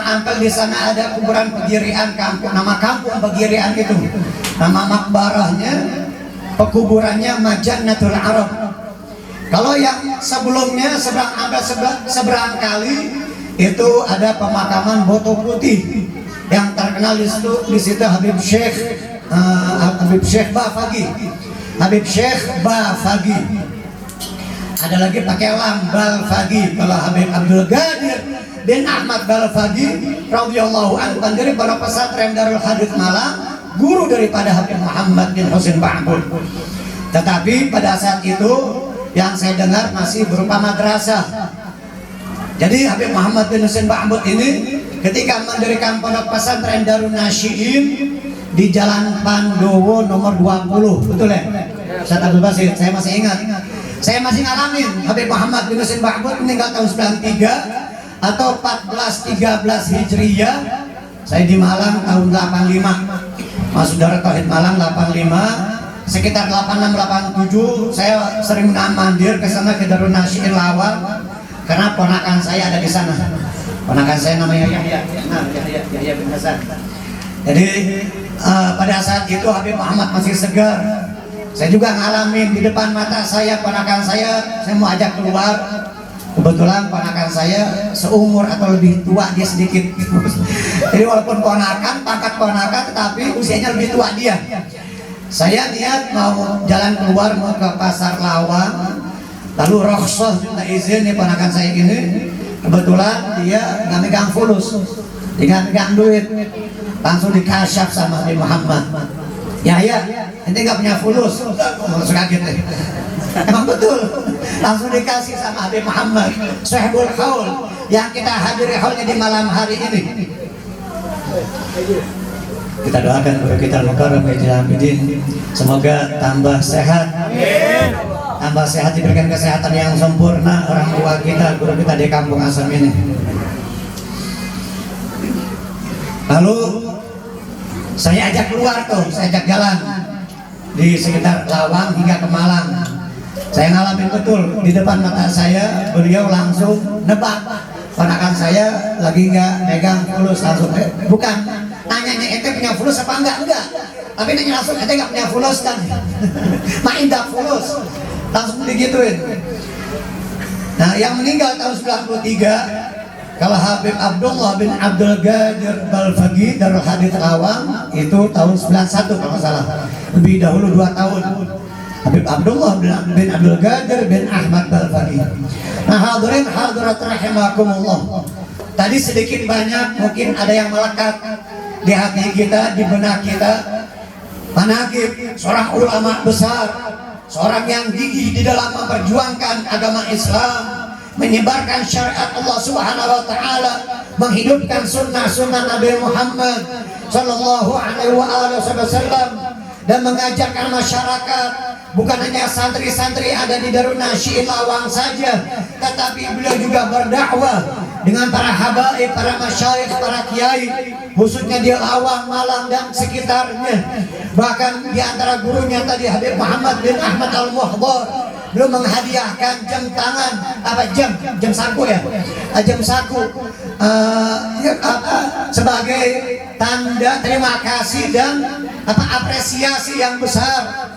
Ampel di sana ada kuburan Pegirian kampung. Nama kampung Pegirian itu, nama makbarahnya, pekuburannya Majannatul Arab. Kalau yang sebelumnya seberang Ampel seberang kali itu ada pemakaman Boto Putih yang terkenal di situ Habib Syekh Bafagi. Habib Syekh Bafagi. Ada lagi pakai Lambal Fagi. Kalau Habib Abdul Ghadir bin Ahmad Balfagi radhiyallahu anhu pendiri Pondok Pesantren Darul Hadits Malang, guru daripada Habib Muhammad bin Husain Ba'bud. Tetapi pada saat itu yang saya dengar masih berupa madrasah. Jadi Habib Muhammad bin Husain Ba'bud ini ketika mendirikan Pondok Pesantren Darun Nasyiin di Jalan Pandowo nomor 20, betul ya? Ustaz Abdul Basit, saya masih ingat. Saya masih ngalamin Habib Muhammad bin Husain Ba'bud meninggal tahun 93 atau 1413 Hijriyah. Saya di Malang tahun 85. Mas Saudara Tauhid Malang 85. Sekitar 86 87 saya sering mandir ke sana ke Darun Nasyiin Lawal karena ponakan saya ada di sana. Ponakan saya namanya Yahya bin Hasan. Jadi pada saat itu Habib Muhammad masih segar. Saya juga ngalamin di depan mata saya ponakan saya mau ajak keluar. Kebetulan ponakan saya seumur atau lebih tua dia sedikit. Jadi walaupun ponakan, pangkat ponakan, tetapi usianya lebih tua dia. Saya niat mau jalan keluar mau ke Pasar Lawang, lalu rokhsah minta izin nih ponakan saya ini. Kebetulan dia nggak megang fulus, dia nggak megang duit, langsung dikasyaf sama Habib Muhammad. Ya, ente nggak punya fulus, langsung kaget deh. Emang betul, langsung dikasih sama Habib Muhammad Sahibul Haul yang kita hadiri haulnya di malam hari ini. Kita doakan guru kita Al-Mukarram Ijazamidin, semoga tambah sehat, tambah sehat, diberikan kesehatan yang sempurna orang tua kita, guru kita di kampung Asam ini. Lalu saya ajak keluar tuh, saya ajak jalan di sekitar Lawang hingga ke Malang. Saya ngalamin betul di depan mata saya, beliau langsung nebak ponakan saya lagi nggak megang fulus, langsung bukan nanyanya ente punya fulus apa enggak, tapi nanya langsung ente nggak punya fulus kan, main dak fulus, langsung digituin. Nah, yang meninggal tahun 93 kalau Habib Abdullah bin Abdul Ghadir Balfagi Darul Hadits Lawang itu tahun 91 kalau salah, lebih dahulu 2 tahun. Habib Abdullah bin Abdul Ghadir bin Ahmad Balfagi. Nah, hadirin hadirat rahimakumullah. Tadi sedikit banyak mungkin ada yang melekat di hati kita, di benak kita. Manaqib seorang ulama besar, seorang yang gigih di dalam memperjuangkan agama Islam, menyebarkan syariat Allah Subhanahu wa taala, menghidupkan sunnah-sunnah Nabi Muhammad sallallahu alaihi wasallam dan mengajarkan masyarakat. Bukan hanya santri-santri ada di Darun Nasyiin Lawang saja, tetapi beliau juga berdakwah dengan para habaib, para masyayikh, para kiai, khususnya di Lawang, Malang dan sekitarnya. Bahkan di antara gurunya tadi Habib Muhammad bin Ahmad Al-Muhdar, beliau menghadiahkan jam tangan, jam saku ya, jam saku sebagai tanda terima kasih dan apresiasi yang besar.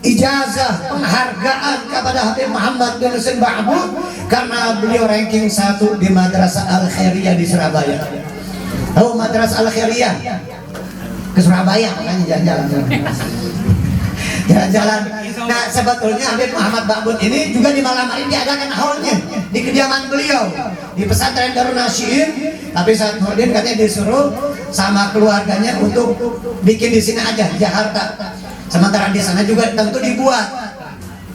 ijazah penghargaan kepada Habib Muhammad bin Husin Ba'bud karena beliau ranking 1 di Madrasah Al-Khairiyah di Surabaya. Tahu Madrasah Al-Khairiyah? Ke Surabaya makanya jalan-jalan. Nah, sebetulnya Habib Muhammad Ba'bud ini juga di malam hari diadakan haulnya di kediaman beliau di pesantren Darun Nasyidin, tapi saat Nurdin katanya disuruh sama keluarganya untuk bikin di sini aja di Jakarta. Sementara di sana juga tentu dibuat,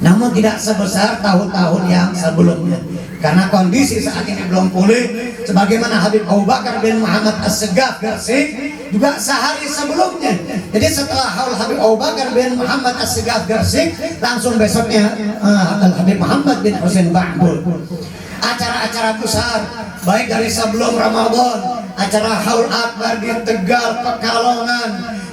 namun tidak sebesar tahun-tahun yang sebelumnya karena kondisi saat ini belum pulih. Sebagaimana Habib Abu Bakar bin Muhammad As-Segaf Gersik juga sehari sebelumnya. Jadi setelah haul Habib Abu Bakar bin Muhammad As-Segaf Gersik, langsung besoknya Habib Muhammad bin Husin Ba'bud. Acara-acara besar baik dari sebelum Ramadan, acara haul akbar di Tegal, Pekalongan,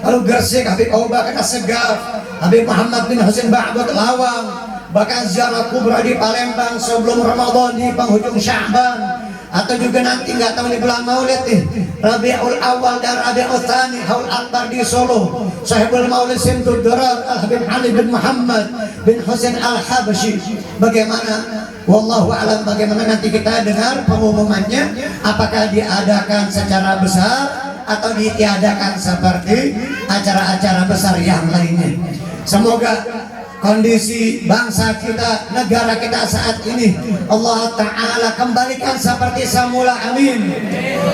lalu Gersik Habib Abu Bakar As-Segaf, Habib Muhammad bin Husin Ba'bud Lawang, bahkan ziarah kubra di Palembang sebelum Ramadan di penghujung Sya'ban, atau juga nanti nggak tahu di bulan Maulid nih, Rabiul Awal dan Rabiul Tsani haul akbar di Solo, Sahibul Maulid Simtud Durar Al-Habib Ali bin Muhammad bin Husin Al-Habsyi. Bagaimana? Wallahu a'lam, bagaimana nanti kita dengar pengumumannya, apakah diadakan secara besar atau ditiadakan seperti acara-acara besar yang lainnya. Semoga kondisi bangsa kita, negara kita saat ini Allah Ta'ala kembalikan seperti semula, amin.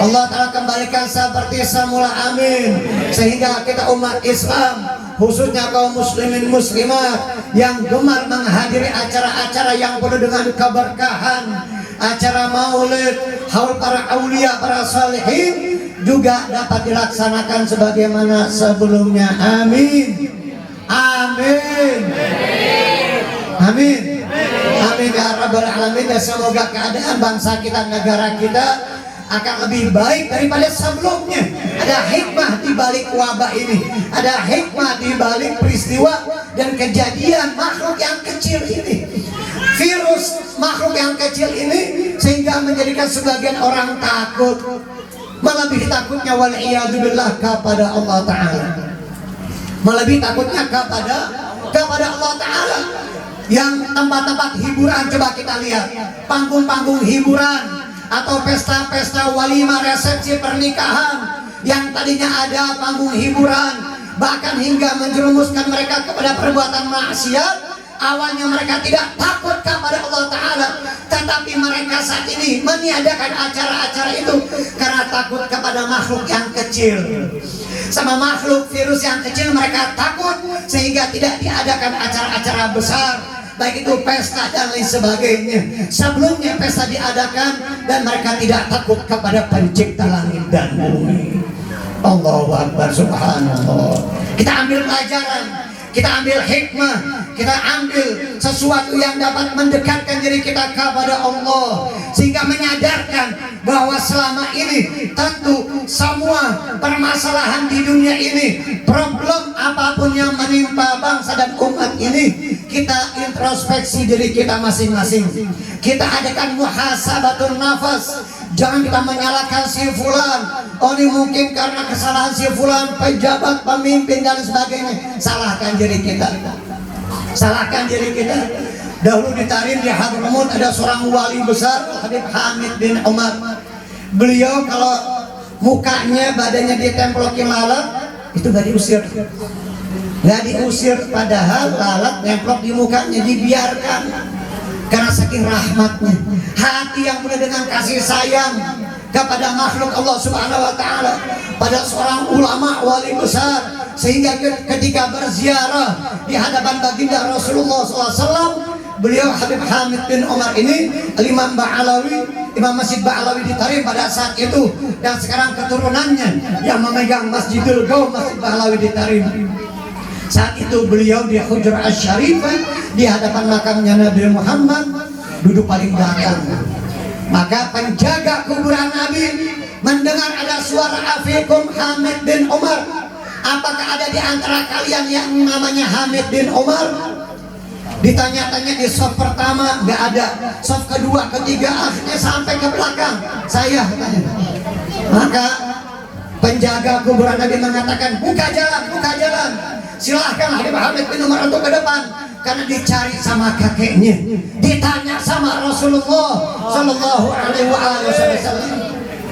Allah Ta'ala kembalikan seperti semula, amin. Sehingga kita umat Islam, khususnya kaum muslimin muslimat yang gemar menghadiri acara-acara yang penuh dengan keberkahan, acara maulid, haul para aulia, para salihin, juga dapat dilaksanakan sebagaimana sebelumnya, amin. Amin. Amin. Amin ya rabbal alamin. Dan semoga keadaan bangsa kita, negara kita akan lebih baik daripada sebelumnya. Ada hikmah di balik wabah ini, ada hikmah di balik peristiwa dan kejadian makhluk yang kecil ini, virus makhluk yang kecil ini, sehingga menjadikan sebagian orang takut, melebihi takutnya wal'iyadzubillah kepada Allah Ta'ala, melebihi takutnya kepada Allah Ta'ala. Yang tempat-tempat hiburan, coba kita lihat panggung-panggung hiburan atau pesta-pesta walimah, resepsi pernikahan yang tadinya ada panggung hiburan, bahkan hingga menjerumuskan mereka kepada perbuatan maksiat. Awalnya mereka tidak takut kepada Allah Ta'ala, tetapi mereka saat ini meniadakan acara-acara itu karena takut kepada makhluk yang kecil. Sama makhluk virus yang kecil mereka takut, sehingga tidak diadakan acara-acara besar, baik itu pesta dan lain sebagainya. Sebelumnya pesta diadakan dan mereka tidak takut kepada pencipta langit dan bumi. Allahu Akbar, subhanallah. Kita ambil pelajaran, kita ambil hikmah, kita ambil sesuatu yang dapat mendekatkan diri kita kepada Allah, sehingga menyadarkan bahwa selama ini tentu semua permasalahan di dunia ini, problem apapun yang menimpa bangsa dan umat ini, kita introspeksi diri kita masing-masing. Kita adakan muhasabatun nafas. Jangan kita menyalahkan si fulan, oh ini mungkin karena kesalahan si fulan, pejabat, pemimpin dan sebagainya. Salahkan diri kita, salahkan diri kita. Dahulu di Tarim di Hadramut ada seorang wali besar, Habib Hamid bin Umar. Beliau kalau mukanya, badannya ditemplokin lalat, itu gak diusir, gak diusir, padahal lalat nemplok di mukanya dibiarkan. Karena saking rahmatnya, hati yang penuh dengan kasih sayang kepada makhluk Allah Subhanahu wa Ta'ala, pada seorang ulama wali besar, sehingga ketika berziarah di hadapan baginda Rasulullah SAW, beliau Habib Hamid bin Umar ini Imam Ba'alawi, Imam Masjid Ba'alawi di Tarim pada saat itu, dan sekarang keturunannya yang memegang Masjidul Qaum, Masjid Ba'alawi di Tarim. Saat itu beliau di Hujrah Asy-Syarifah di hadapan makamnya Nabi Muhammad, duduk paling belakang. Maka penjaga kuburan Nabi mendengar ada suara Afikum Hamid bin Umar. Apakah ada di antara kalian yang namanya Hamid bin Umar? Ditanya-tanya di saf pertama nggak ada, saf kedua, ketiga, akhirnya sampai ke belakang. Saya katanya. Maka penjaga kuburan Nabi mengatakan, buka jalan, buka jalan. silahkan Habib Hamid bin Umar untuk ke depan, karena dicari sama kakeknya, ditanya sama Rasulullah Sallallahu Alaihi Wasallam.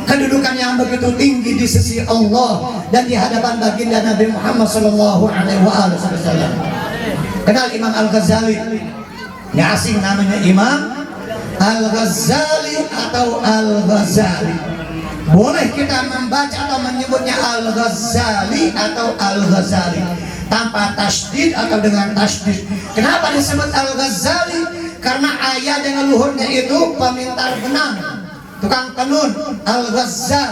Kedudukan yang begitu tinggi di sisi Allah dan di hadapan baginda Nabi Muhammad Sallallahu Alaihi Wasallam. Kenal Imam Al-Ghazali? Nggak asing namanya Imam Al-Ghazali atau Al-Ghazali. Boleh kita membaca atau menyebutnya Al-Ghazali atau Al-Ghazali tanpa tasydid atau dengan tasydid. Kenapa disebut Al-Ghazali? Karena ayah dan leluhurnya itu pemintal benang, tukang tenun. Al-Ghazal,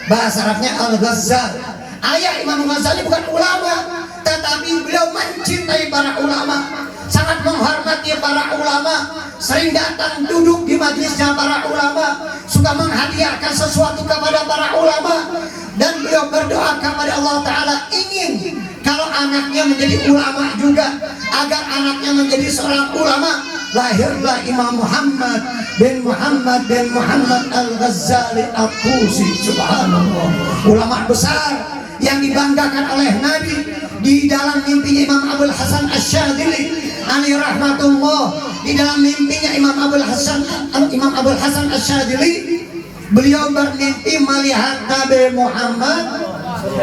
bahasa Arabnya Al-Ghazal. Ayah Imam Ghazali bukan ulama, tetapi beliau mencintai para ulama, sangat menghormati para ulama, sering datang duduk di majelisnya para ulama, suka menghadiahkan sesuatu kepada para ulama, dan beliau berdoa kepada Allah Ta'ala ingin kalau anaknya menjadi ulama juga, agar anaknya menjadi seorang ulama. Lahirlah Imam Muhammad bin Muhammad Al-Ghazali Al-Tusi. Subhanallah, ulama besar yang dibanggakan oleh Nabi. Di dalam mimpinya Imam Abul Hasan Asy-Syadzili alaihi rahmatullah, di dalam mimpinya Imam Abul Hasan Asy-Syadzili, beliau bermimpi melihat Nabi Muhammad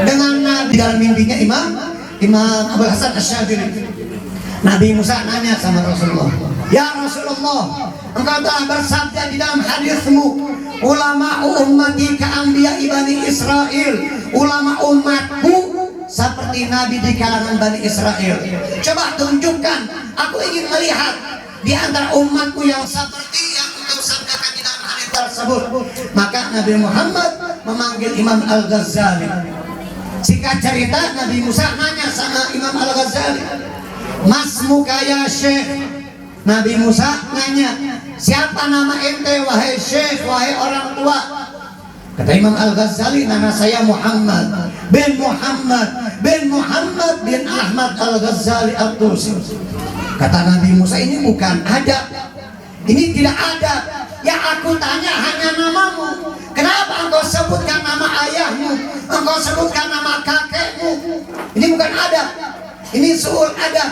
dengan Nabi. Di dalam mimpinya Imam Abul Hasan Asy-Syadzili, Nabi Musa nanya sama Rasulullah, ya Rasulullah, engkau telah bersabda di dalam hadismu, ulama ummati ka'anbiya Bani Israel, ulama umatku seperti Nabi di kalangan Bani Israel. Coba tunjukkan, aku ingin melihat di antara umatku yang seperti yang engkau sabdakan di dalam hadis tersebut. Maka Nabi Muhammad memanggil Imam Al-Ghazali. Singkat cerita, Nabi Musa nanya sama Imam Al-Ghazali, mas muka ya Syekh. Nabi Musa nanya, siapa nama ente wahai Syekh, wahai orang tua? Kata Imam Al-Ghazali, nama saya Muhammad bin Ahmad Al-Ghazali Al-Tusi. Kata Nabi Musa, ini bukan adab, ini tidak adab. Ya aku tanya hanya namamu, kenapa engkau sebutkan nama ayahmu, engkau sebutkan nama kakekmu? Ini bukan adab, ini su'ul adab.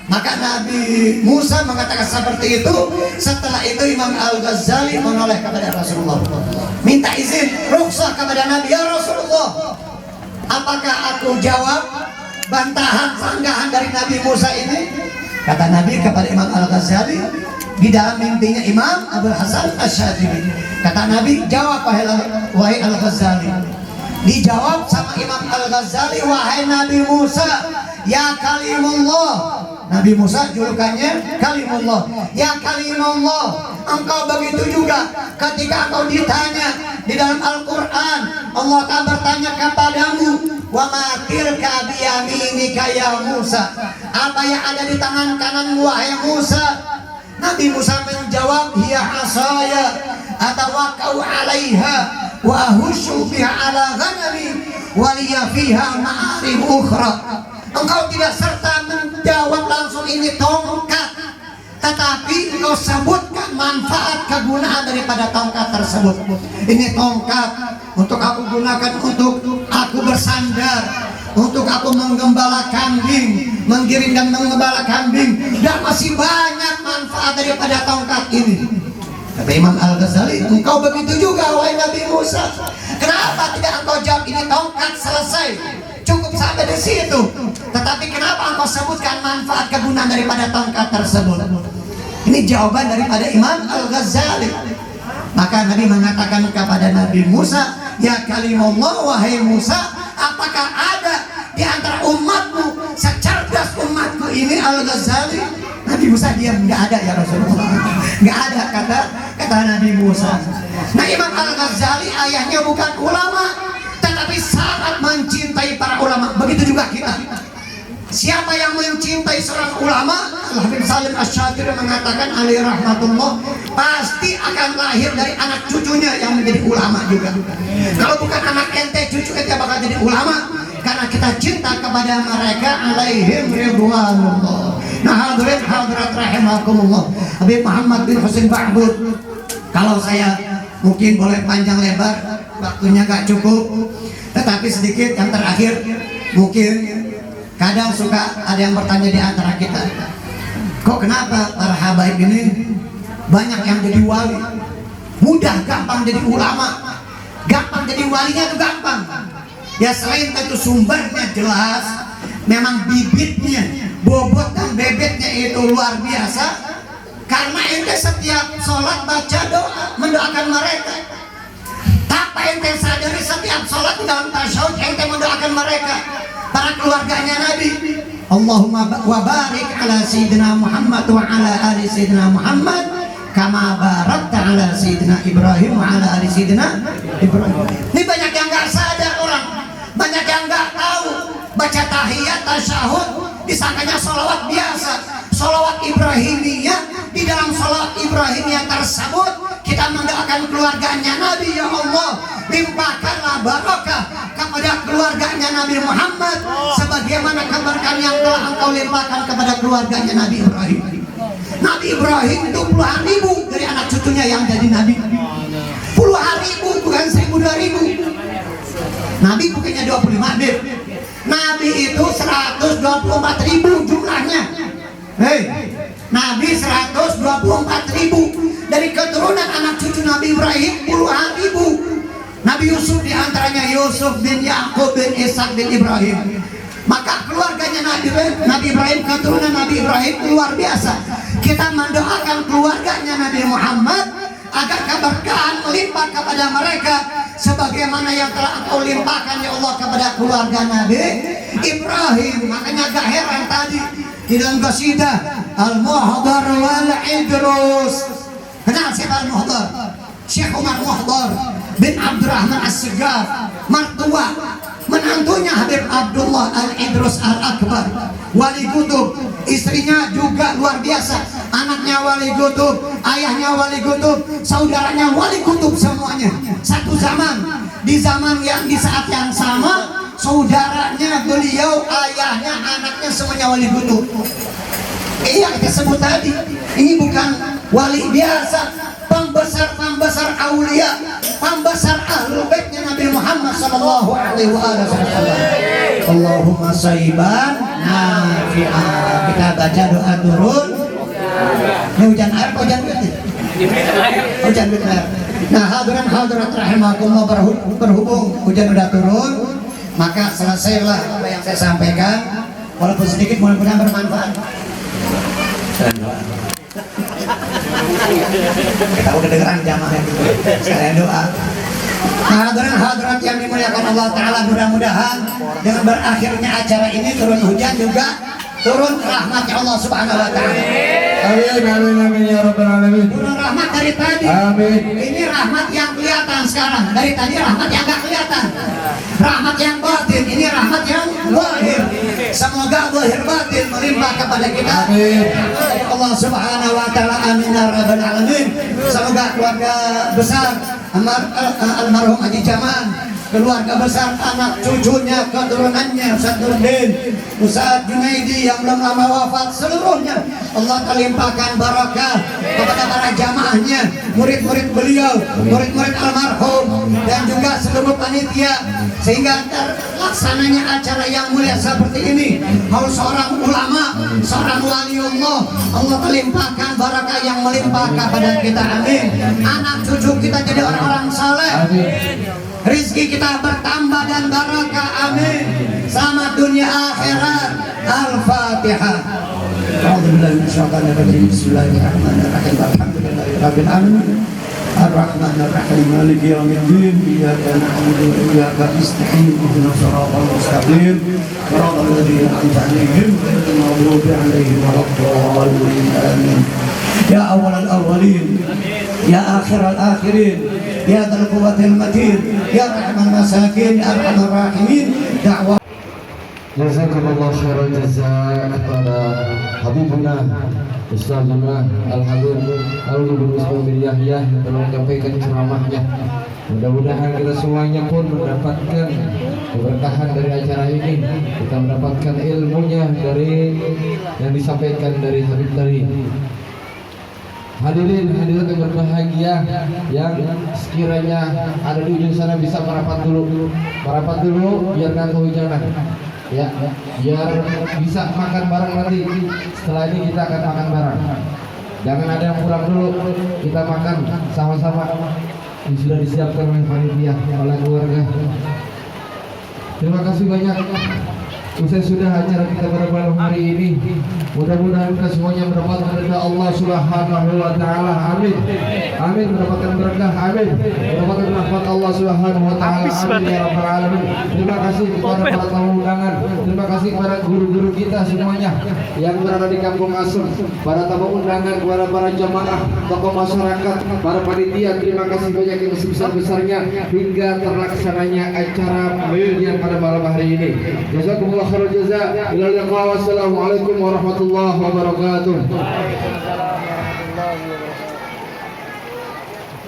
Maka Nabi Musa mengatakan seperti itu. Setelah itu Imam Al-Ghazali menoleh kepada Rasulullah, minta izin, rukhsah kepada Nabi, ya Rasulullah, apakah aku jawab bantahan sanggahan dari Nabi Musa ini? Kata Nabi kepada Imam Al-Ghazali di dalam mimpinya Imam Abul Hasan Asy-Syadzili, kata Nabi, jawab wahai Al-Ghazali. Dijawab sama Imam Al-Ghazali, wahai Nabi Musa, ya Kalimullah. Nabi Musa julukannya Kalimullah. Ya Kalimullah, engkau begitu juga ketika engkau ditanya di dalam Al-Quran, Allah akan bertanya kepadamu, wa ma tilka biyaminika ya Musa, apa yang ada di tangan kananmu wahai Musa? Nabi Musa menjawab, hiya asaya atawakkau 'alaiha wa ahushu biha 'ala ghanami wa liya fiha ma'arib ukhra. Engkau tidak serta menjawab langsung ini tongkat, tetapi engkau sebutkan manfaat kegunaan daripada tongkat tersebut. Ini tongkat untuk aku gunakan untuk aku bersandar, untuk aku menggembala kambing, menggiring dan menggembala kambing, dan masih banyak manfaat daripada tongkat ini. Kata Imam Al-Ghazali, engkau begitu juga wahai Nabi Musa. Kenapa tidak engkau jawab ini tongkat selesai, cukup sampai di situ? Tetapi kenapa engkau sebutkan manfaat kegunaan daripada tongkat tersebut? Ini jawaban daripada Imam Al-Ghazali. Maka Nabi mengatakan kepada Nabi Musa, ya Kalimullah, wahai Musa, apakah ada di antara umatmu secerdas umatku ini Al-Ghazali? Nabi Musa diam, nggak ada ya Rasulullah, nggak ada, kata Nabi Musa. Nah, Imam Al-Ghazali ayahnya bukan ulama, tetapi sangat mencintai para ulama. Begitu juga kita. Siapa yang mencintai seorang ulama, Al-Habib Salim Asy-Syadzili mengatakan alaihi rahmatullah, pasti akan lahir dari anak cucunya yang menjadi ulama juga. Kalau bukan anak ente, cucu ente bakal jadi ulama, karena kita cinta kepada mereka alaihim ridwanullah. Nah, hadirin hadirat rahimakumullah, Habib Muhammad bin Husin Ba'bud, kalau saya mungkin boleh panjang lebar, waktunya gak cukup, tetapi sedikit yang terakhir mungkin Kadang suka ada yang bertanya di antara kita, kok kenapa para habaib ini banyak yang jadi wali? Mudah, gampang jadi ulama, gampang jadi walinya itu gampang. Ya selain itu sumbernya jelas, memang bibitnya, bobot dan bebetnya itu luar biasa. Karena ente setiap sholat baca doa mendoakan mereka. Tanpa ente sadari setiap sholat di dalam tasyahud ente mendoakan mereka, para keluarganya Nabi. Allahumma wa barik ala sayyidina Muhammad wa ala ali sayyidina Muhammad kama barakta ala sayyidina Ibrahim wa ala ali sayyidina Ibrahim. Ini banyak yang nggak sadar orang, banyak yang nggak tahu baca tahiyat tasyahud disangkanya sholawat biasa, sholawat Ibrahimiyah. Di dalam sholawat Ibrahimiyah tersebut kita mendoakan keluarganya Nabi. Ya Allah, limpahkanlah barokah kepada keluarganya Nabi Muhammad sebagaimana keberkahan yang telah Engkau limpahkan kepada keluarganya Nabi Ibrahim. Nabi Ibrahim itu puluhan ribu dari anak cucunya yang jadi nabi. Puluhan ribu, bukan 1000 2000. Nabi bukannya 25 deh. Nabi itu 124.000 jumlahnya. Hei, Nabi 124.000 dari keturunan anak cucu Nabi Ibrahim puluhan ribu. Nabi Yusuf diantaranya Yusuf bin Yakub bin Ishak bin Ibrahim. Maka keluarganya Nabi Ibrahim, keturunan Nabi Ibrahim luar biasa. Kita mendoakan keluarganya Nabi Muhammad agar keberkahan melimpah kepada mereka sebagaimana yang telah Engkau limpahkan ya Allah kepada keluarga Nabi Ibrahim. Makanya gak heran tadi di dalam qasidah Al-Muhdar wal Idrus. Kenal siapa Al-Muhdar? Syekh Umar Muhdar bin Abdurrahman As-Sigaf, martua menantunya Habib Abdullah Al-Idrus Al-Akbar, wali kutub. Istrinya juga luar biasa, anaknya wali kutub, ayahnya wali kutub, saudaranya wali kutub, semuanya satu zaman. Di zaman yang di saat yang sama, saudaranya, beliau, ayahnya, anaknya semuanya wali kutub. Yang kita sebut tadi, ini bukan wali biasa, pembesar aulia, pembesar ahlul baitnya Nabi Muhammad sallallahu alaihi wasallam. Allahumma shayban nafi'ah. Kita baca doa turun. Ini hujan air, hujan air. Hujan air. Nah, hadirat rahimakumullah, berhubung hujan udah turun, maka selesailah apa yang saya sampaikan, walaupun sedikit mudah-mudahan bermanfaat. Kita udah dengeran jamaah itu. Sekalian doa. Hadirat yang dimuliakan Allah Ta'ala, mudah-mudahan dengan berakhirnya acara ini turun hujan juga turun rahmatnya Allah Subhanahu Wa Ta'ala. Amin, amin, amin ya rabbal alamin. Turun rahmat dari tadi. Amin. Ini rahmat yang kelihatan sekarang. Dari tadi rahmat yang gak kelihatan. Rahmat yang batin. Ini rahmat yang zahir. Semoga zahir batin melimpah kepada kita. Amin. Allah Subhanahu Wa Ta'ala. Amin ya rabbal alamin. Semoga keluarga besar almarhum Haji Jaman, keluarga besar, anak cucunya, keturunannya, Ustaz Nurdin, Ustaz Junaidi yang belum lama wafat, seluruhnya Allah terlimpahkan barakah kepada para jamaahnya, murid-murid beliau, murid-murid almarhum, dan juga seluruh panitia, sehingga terlaksananya acara yang mulia seperti ini. Kalau seorang ulama, seorang waliullah, Allah terlimpahkan barakah yang melimpah kepada kita. Amin. Anak cucu kita jadi orang-orang saleh. Rizki kita bertambah dan barakah. Amin. Selamat dunia akhirat. Al-Fatihah. Bismillahirrahmanirrahim. Alhamdulillahirabbil alamin. Ar-Rahmanir-Rahim. Maliki yaumiddin. Iyyaka na'budu wa iyyaka nasta'in. Ihdinas siratal mustaqim. Siratal ladzina an'amta 'alaihim ghairil maghdubi 'alaihim waladdallin. Amin. Ya awwalal awwalin, ya akhiral akhirin, ya dzal quwwatil matin, ya rahman masakin, ya arhamar rahimin. Da'wah. Jazakumullah khairal jazaa kepada Habibuna Ustazuna Al-Habib Al-Gubernur Muslim bin Yahya yang telah menyampaikan ceramahnya. Mudah-mudahan kita semuanya pun mendapatkan keberkahan dari acara ini. Kita mendapatkan ilmunya dari yang disampaikan dari Habib tadi. Hadirin hadirat yang berbahagia, yang sekiranya ada di ujung sana bisa merapat dulu biar nggak kehujanan. ya, biar bisa makan bareng nanti. Setelah ini kita akan makan bareng. Jangan ada yang pulang dulu, kita makan sama-sama. Ini sudah disiapkan oleh panitia, oleh keluarga. Terima kasih banyak. Usai sudah acara kita pada malam hari ini, mudah-mudahan kita semuanya mendapatkan ridha Allah Subhanahu wa taala. Amin. Amin, mendapatkan berkah. Amin. Mendapatkan rahmat Allah Subhanahu wa taala. Amin ya rabbal alamin. Terima kasih kepada para tamu undangan. Terima kasih kepada guru-guru kita semuanya yang berada di Kampung Asem, para tamu undangan, kepada para jamaah, tokoh masyarakat, para panitia. Terima kasih banyak yang sebesar-besarnya hingga terlaksananya acara yang pada malam hari ini. Jazakumullah khairal jazaa. Ila liqa. Wassalamualaikum warahmatullahi wabarakatuh.